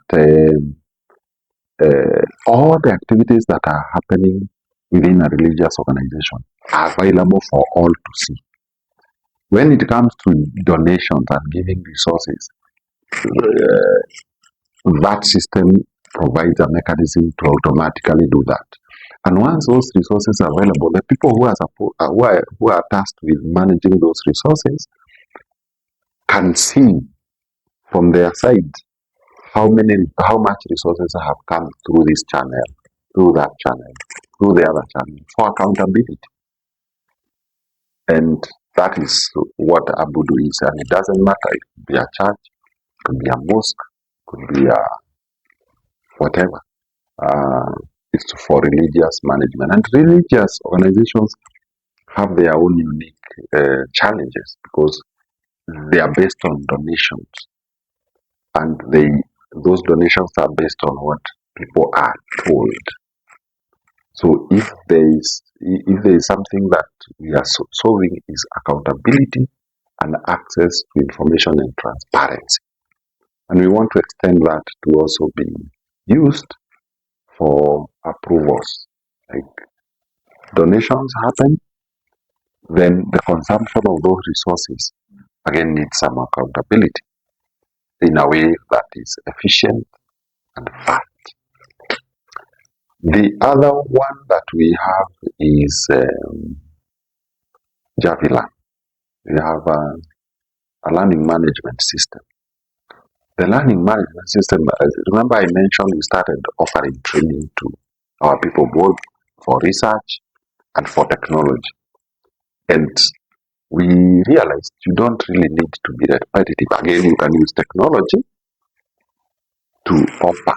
all the activities that are happening within a religious organization are available for all to see. When it comes to donations and giving resources, that system provides a mechanism to automatically do that. And once those resources are available, the people who are tasked with managing those resources can see from their side how much resources have come through this channel, through that channel, through the other channel, for accountability. And that is what Abudu is. And it doesn't matter, it could be a church, it could be a mosque, it could be a whatever. It's for religious management. And religious organizations have their own unique challenges because they are based on donations. And those donations are based on what people are told. So if there is something that we are solving is accountability and access to information and transparency. And we want to extend that to also be used for approvals. Like donations happen, then the consumption of those resources again needs some accountability in a way that is efficient and fast. The other one that we have is Javi. We have a learning management system. The learning management system, remember I mentioned we started offering training to our people both for research and for technology. And we realized you don't really need to be repetitive. Again, you can use technology to offer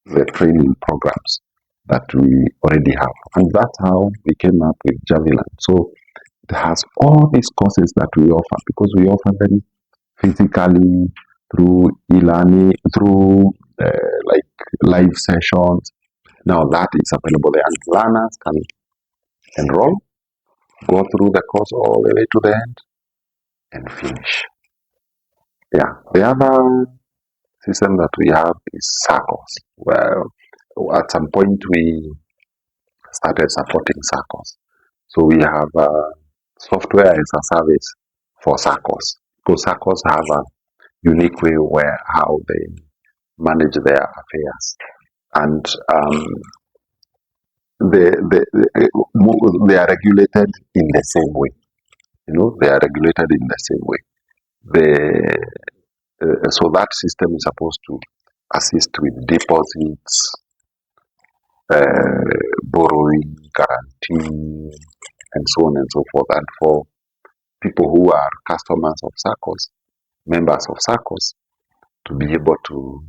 the training programs that we already have. And that's how we came up with Javiland. So it has all these courses that we offer because we offer them physically through e-learning, through like live sessions. Now that is available there, and learners can enroll, go through the course all the way to the end, and finish. Yeah, the other system that we have is circles. Well, at some point we started supporting circles. So we have software as a service for circles. Because circles have a unique way where how they manage their affairs. And they are regulated in the same way. They are regulated in the same way. So that system is supposed to assist with deposits, borrowing, guarantee, and so on and so forth. And for people who are customers of circles, members of circles, to be able to,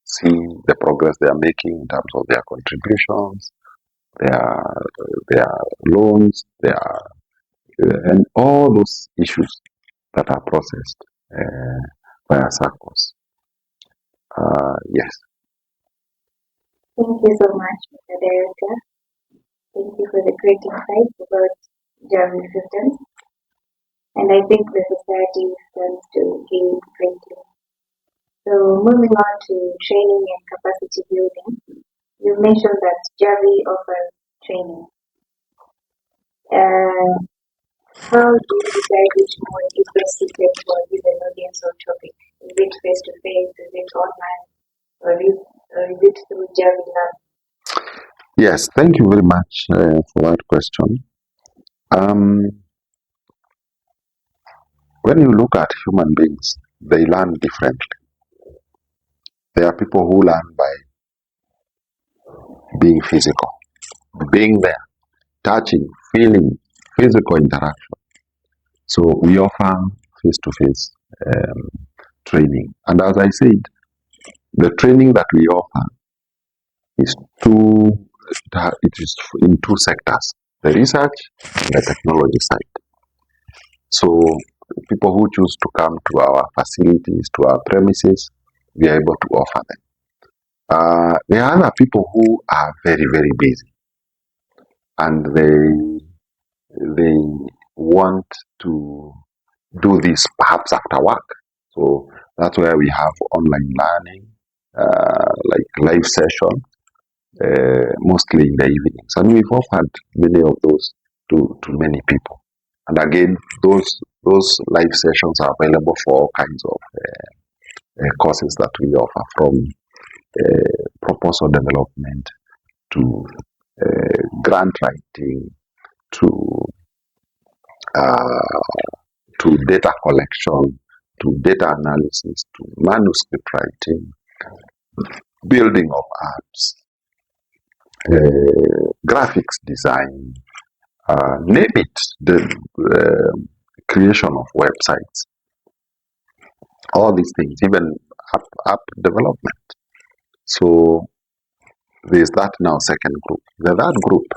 see the progress they are making in terms of their contributions, their loans, and all those issues that are processed via circles. Yes. Thank you so much, Mr. Director. Thank you for the great insights about Javi systems. And I think the society stands to gain greatly. So moving on to training and capacity building, you mentioned that Javi offers training. How do you decide which mode is best suited for a given audience or topic? Is it face-to-face, is it online, or is it through Javi Lab? Yes, thank you very much for that question. Um, when you look at human beings, they learn differently. There are people who learn by being physical, being there, touching, feeling, physical interaction. So we offer face-to-face training. And as I said, the training that we offer is it is in two sectors, the research and the technology side. So people who choose to come to our facilities, to our premises, we are able to offer them. There are other people who are very, very busy and they want to do this perhaps after work. So that's where we have online learning, like live session, mostly in the evenings. And we've offered many of those to many people. And again, those live sessions are available for all kinds of courses that we offer, from proposal development to grant writing to uh, to data collection, to data analysis, to manuscript writing, building of apps, graphics design, name it, the creation of websites, all these things, even app development. So there's that now second group. The third group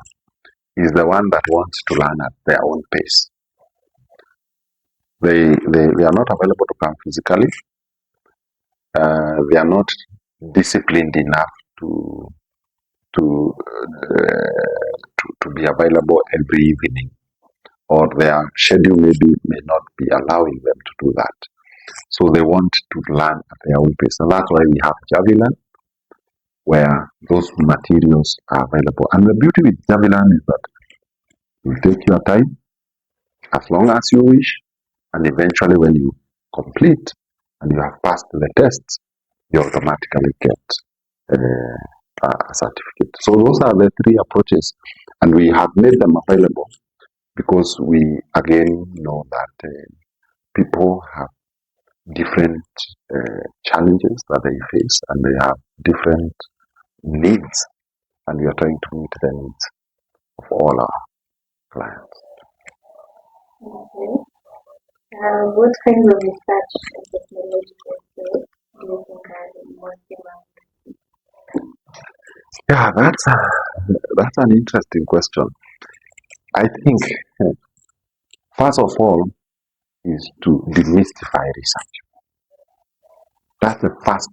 is the one that wants to learn at their own pace. They are not available to come physically. They are not disciplined enough to, to be available every evening, or their schedule may not be allowing them to do that. So they want to learn at their own pace. And that's why we have Javi, where those materials are available. And the beauty with Javi is that you take your time as long as you wish, and eventually when you complete and you have passed the tests, you automatically get a certificate. So those are the three approaches, and we have made them available because we again know that people have different challenges that they face, and they have different needs, and we are trying to meet the needs of all our clients. Okay. What kinds of research and technological skills do you think are the most demanding? Yeah, that's an interesting question. I think first of all is to demystify research. That's the first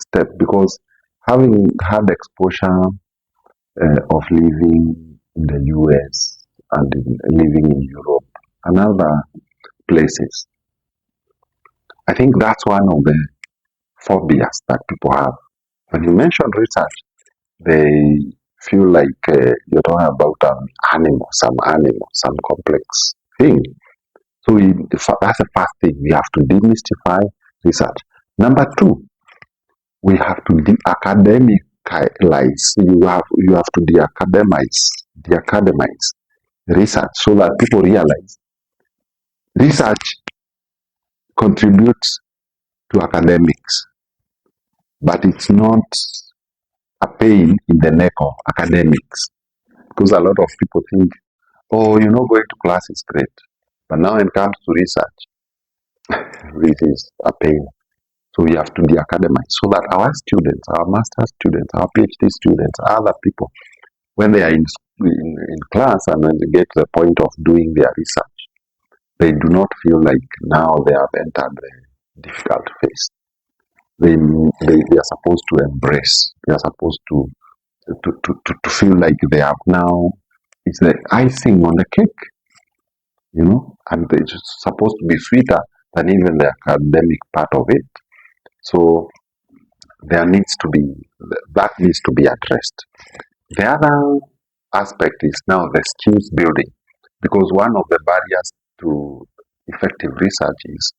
step, because having had exposure of living in the US and living in Europe and other places, I think that's one of the phobias that people have. When you mention research, they feel like you're talking about an animal, some complex thing. So that's the first thing. We have to demystify research. Number two, we have to de-academicize. You have to de-academize research, so that people realize research contributes to academics, but it's not a pain in the neck of academics. Because a lot of people think, oh, going to class is great, but now when it comes to research, this is a pain. So we have to de-academize, so that our students, our master's students, our PhD students, other people, when they are in class and when they get to the point of doing their research, they do not feel like now they have entered the difficult phase. They are supposed to embrace. They are supposed to feel like they have now, it's the icing on the cake, and it's supposed to be sweeter than even the academic part of it. So that needs to be addressed. The other aspect is now the skills building, because one of the barriers to effective research is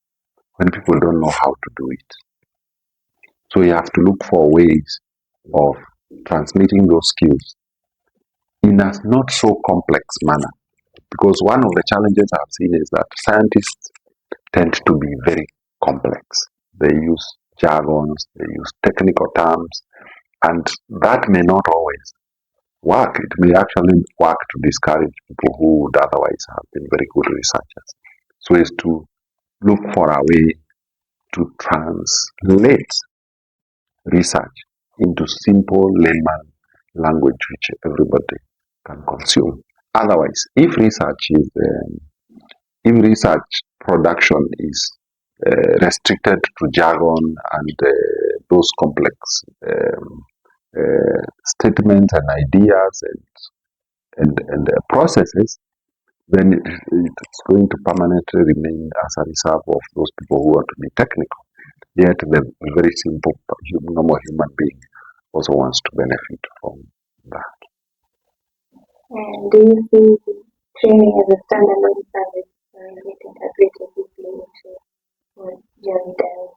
when people don't know how to do it. So you have to look for ways of transmitting those skills in a not so complex manner. Because one of the challenges I've seen is that scientists tend to be very complex. They use jargons, they use technical terms, and that may not always work. It may actually work to discourage people who would otherwise have been very good researchers. So as to look for a way to translate research into simple layman language which everybody can consume. Otherwise, if research production is restricted to jargon and those complex statements and ideas and processes, then it's going to permanently remain as a reserve of those people who want to be technical. Yet the very simple normal human being also wants to benefit from that. And do you see training as a standalone service or is it integrated deeply into what Javi does?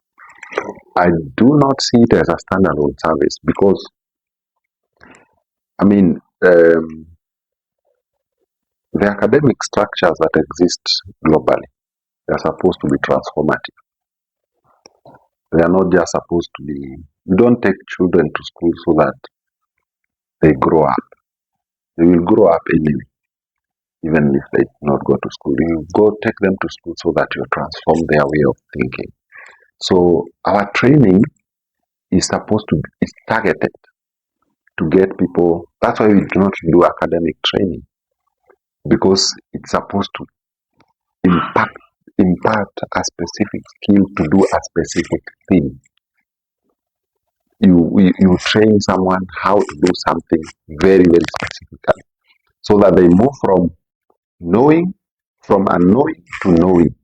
I do not see it as a standalone service because, the academic structures that exist globally, they are supposed to be transformative. They are not just supposed to be, you don't take children to school so that they grow up. They will grow up anyway, even if they not go to school. You go take them to school so that you transform their way of thinking. So our training is targeted to get people. That's why we do not do academic training, because it's supposed to impart a specific skill to do a specific thing. You train someone how to do something very, very specifically, so that they move from unknowing to knowing,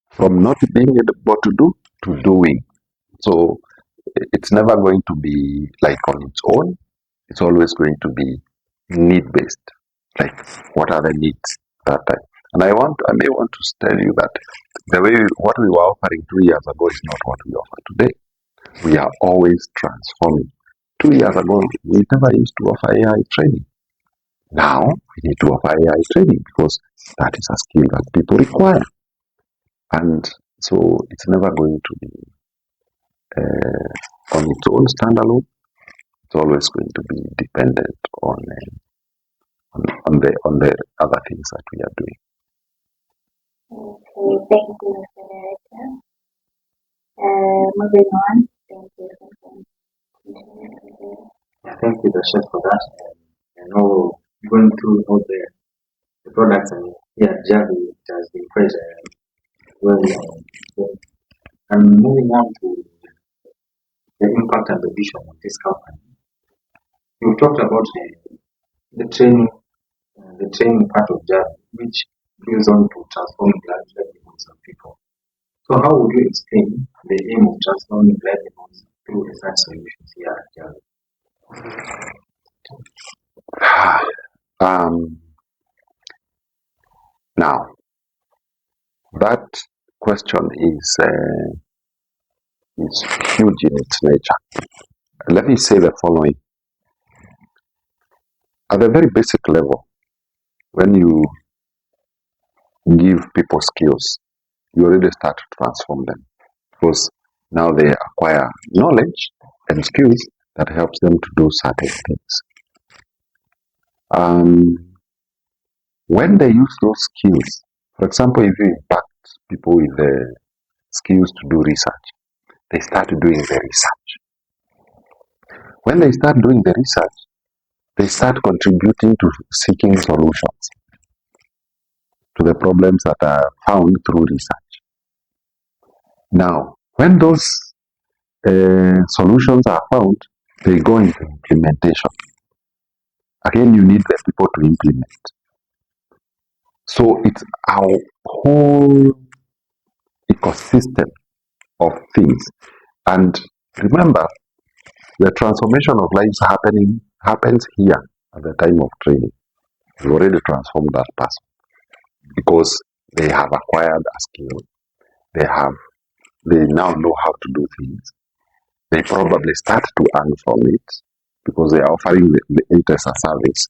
from not being able to do to doing. So it's never going to be like on its own. It's always going to be need based. Like, what are the needs that time? And I may want to tell you that what we were offering 2 years ago is not what we offer today. We are always transforming. 2 years ago, we never used to offer AI training. Now we need to offer AI training because that is a skill that people require. And so it's never going to be on its own standalone. It's always going to be dependent on the other things that we are doing. Okay, thank you, Mr. Director. Moving on, thank you. Thank you, Dasha, for that. I know going through all the products and here at Javi, it has been quite well. And moving on to the impact and the vision of this company, you talked about the training part of Javi, which goes on to transforming livelihoods of people. So how would you explain the aim of transforming livelihoods through research solutions here at Javi? Now, that question is huge in its nature. Let me say the following. At the very basic level, when you give people skills, you already start to transform them, because now they acquire knowledge and skills that helps them to do certain things. When they use those skills, for example, if you impact people with the skills to do research, they start doing the research. When they start doing the research, they start contributing to seeking solutions to the problems that are found through research. Now, when those solutions are found, they go into implementation. Again, you need the people to implement. So it's our whole ecosystem of things. And remember, the transformation of lives happens here at the time of training. You already transformed that person because they have acquired a skill. They now know how to do things. They probably start to earn from it because they are offering it as a service.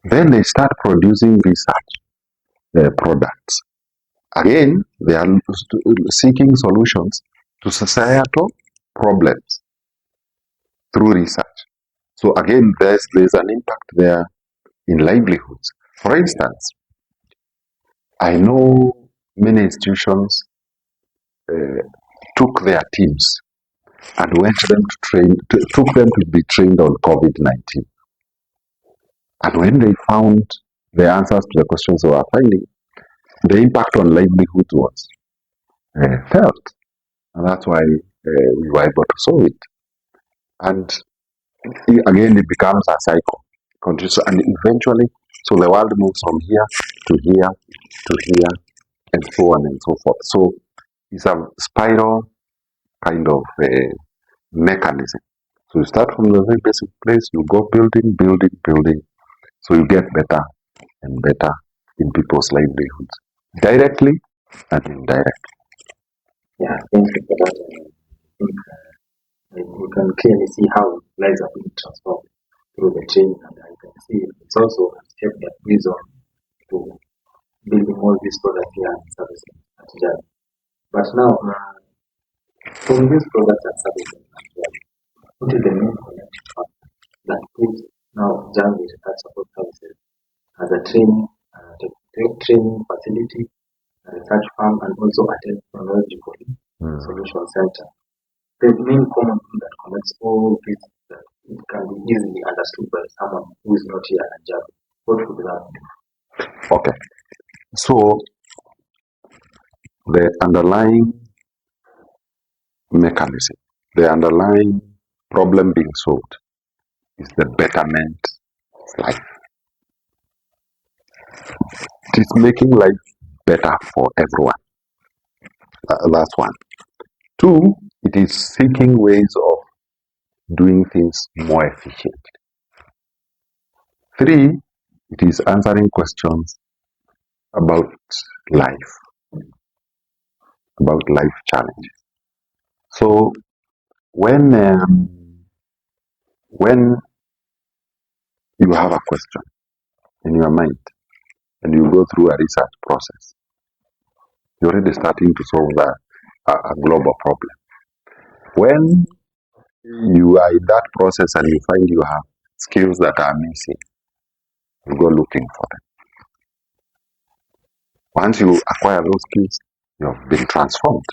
Then they start producing research products. Again, they are seeking solutions to societal problems through research. So again, there's an impact there in livelihoods. For instance, I know many institutions took their teams and went them to took them to be trained on COVID-19. And when they found the answers to the questions they were finding, the impact on livelihoods was felt. And that's why we were able to solve it. And again, it becomes a cycle. And eventually, so the world moves from here to here to here, and so on and so forth. So it's a spiral kind of mechanism. So you start from the very basic place, you go building, building, building. So you get better and better in people's livelihoods, directly and indirectly. Yeah, thank you for that. I think we can clearly see how lives are being transformed through the training, and I can see it's also a step that leads on to building all these products here and services at Javi. But now, from these products and services at Javi, what is the main connecting factor that puts now Javi Research Support Services as a training facility, a research firm, and also a technological solution center? The main common thing that connects all this that it can be easily understood by someone who is not here at Javi. What would that be? Okay. So the underlying mechanism, the underlying problem being solved is the betterment of life. It is making life better for everyone. That's one. Two, it is seeking ways of doing things more efficiently. Three, it is answering questions about life, about life challenges. So when you have a question in your mind and you go through a research process, you're already starting to solve a global problem. When you are in that process and you find you have skills that are missing, you go looking for them. Once you acquire those skills, you have been transformed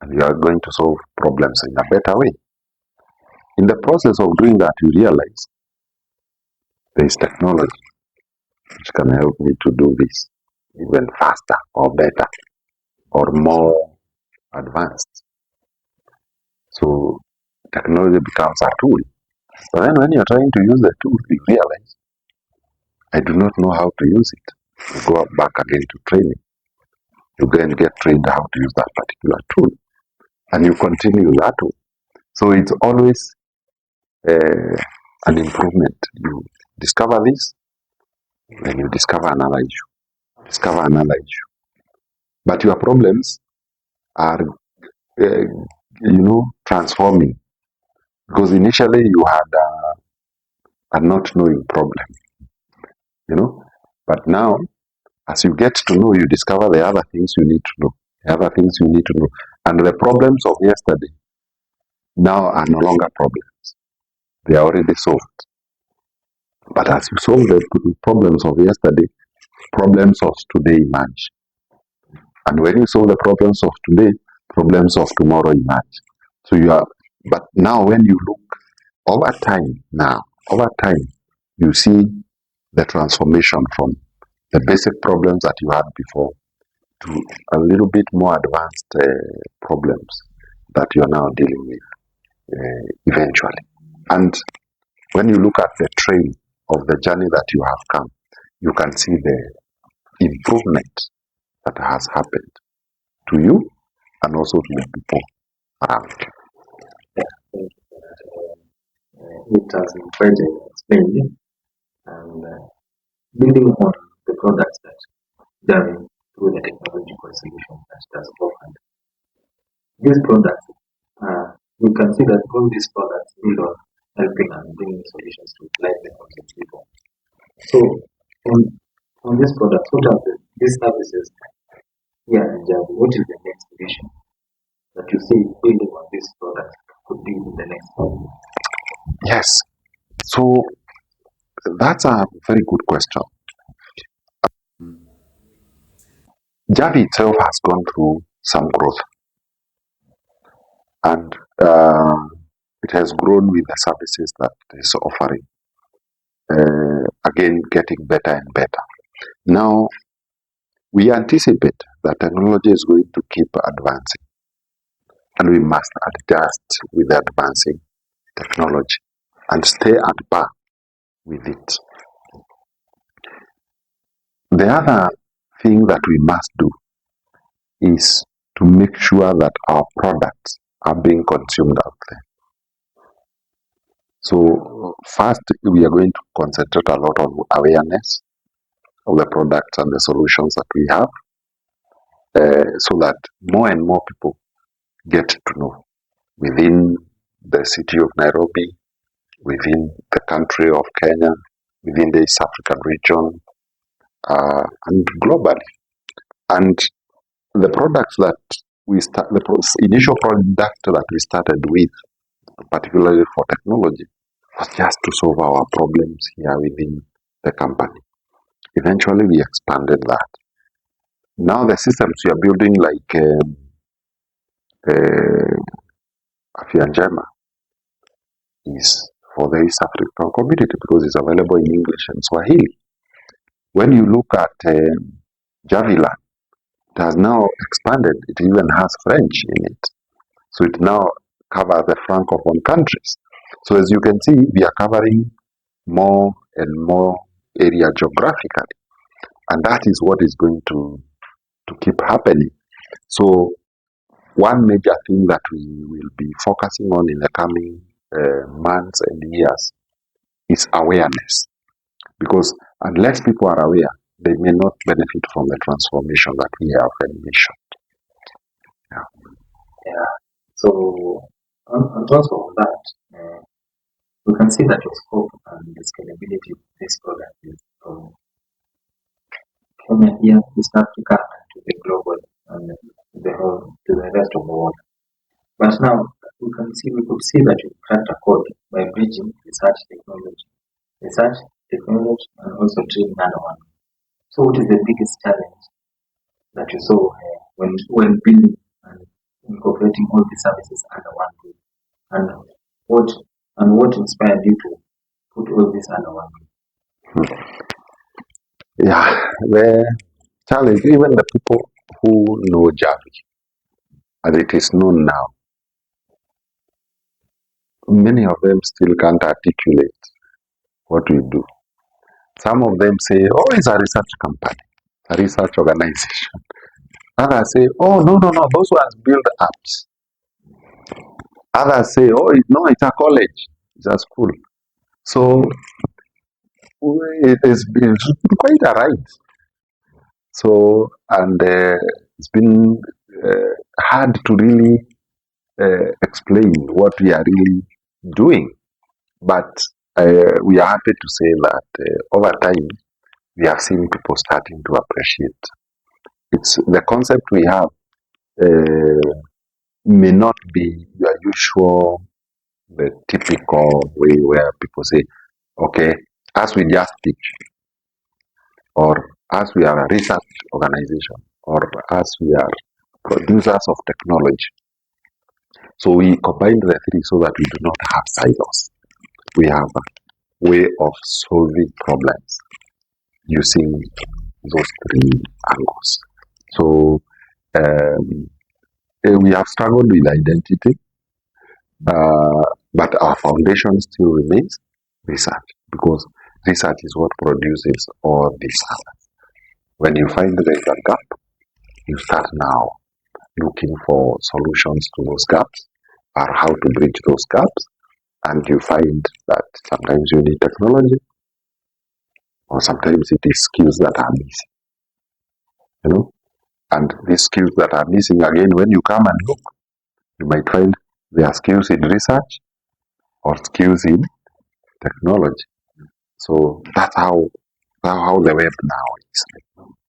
and you are going to solve problems in a better way. In the process of doing that, you realize there is technology which can help me to do this even faster or better or more advanced. So technology becomes a tool. But then when you're trying to use the tool, you realize, I do not know how to use it. You go back again to training. You go and get trained how to use that particular tool. And you continue that way. So it's always an improvement. You discover this, then you discover another issue. Discover another issue. But your problems are, transforming. Because initially you had a not knowing problem, But now, as you get to know, you discover the other things you need to know. The other things you need to know. And the problems of yesterday now are no longer problems. They are already solved. But as you solve the problems of yesterday, problems of today emerge. And when you solve the problems of today, problems of tomorrow emerge. But now when you look over time, you see the transformation from the basic problems that you had before to a little bit more advanced problems that you're now dealing with eventually. And when you look at the train of the journey that you have come, you can see the improvement that has happened to you and also to the people around you. Yeah, thank you for that. It has been quite explained, and building on the products that Javi through the technological solution that it has offered. These products, we can see that all these products build on helping and bringing solutions to livelihoods of people. So these products, what are these services here in Java? What is the next vision that you see building on this product could be in the next 5 years? Yes. So that's a very good question. Javi itself has gone through some growth, and it has grown with the services that it's offering. Again, getting better and better. Now, we anticipate that technology is going to keep advancing, and we must adjust with the advancing technology and stay at par with it. The other thing that we must do is to make sure that our products are being consumed out there. So first, we are going to concentrate a lot on awareness of the products and the solutions that we have, so that more and more people get to know within the city of Nairobi, within the country of Kenya, within the East African region, and globally. And the products that we start, the initial product that we started with, particularly for technology, was just to solve our problems here within the company. Eventually, we expanded that. Now, the systems we are building, like Afya Njema, is for the East African community because it's available in English and Swahili. When you look at Javiland, it has now expanded. It even has French in it. So it now covers the Francophone countries. So as you can see, we are covering more and more area geographically. And that is what is going to keep happening. So one major thing that we will be focusing on in the coming months and years is awareness. Because unless people are aware, they may not benefit from the transformation that we have envisioned. Yeah. So on top of that, we can see that the scope and the scalability of this product is from Kenya here, East Africa, and to the global and to the rest of the world. But now we could see that we cracked a code by bridging research technology, and also training under one. So what is the biggest challenge that you saw when building and incorporating all the services under one group? And what inspired you to put all this under one group? Yeah, the challenge, even the people who know Javi, and it is known now, many of them still can't articulate what we do. Some of them say, oh, it's a research company, a research organization. Others say, oh, no, those ones build apps. Others say, oh, no, it's a college, it's a school. So it has been quite a ride. So, and it's been hard to really explain what we are really doing. But we are happy to say that over time, we have seen people starting to appreciate. It's the concept we have may not be your usual, the typical way where people say, okay, as we just teach, or as we are a research organization, or as we are producers of technology. So we combine the three so that we do not have silos. We have a way of solving problems using those three angles. So we have struggled with identity, but our foundation still remains research, because research is what produces all these others. When you find there is a gap, you start now looking for solutions to those gaps or how to bridge those gaps, and you find that sometimes you need technology, or sometimes it is skills that are missing, and these skills that are missing, again, when you come and look, you might find there are skills in research or skills in technology. So that's how the web now nicely.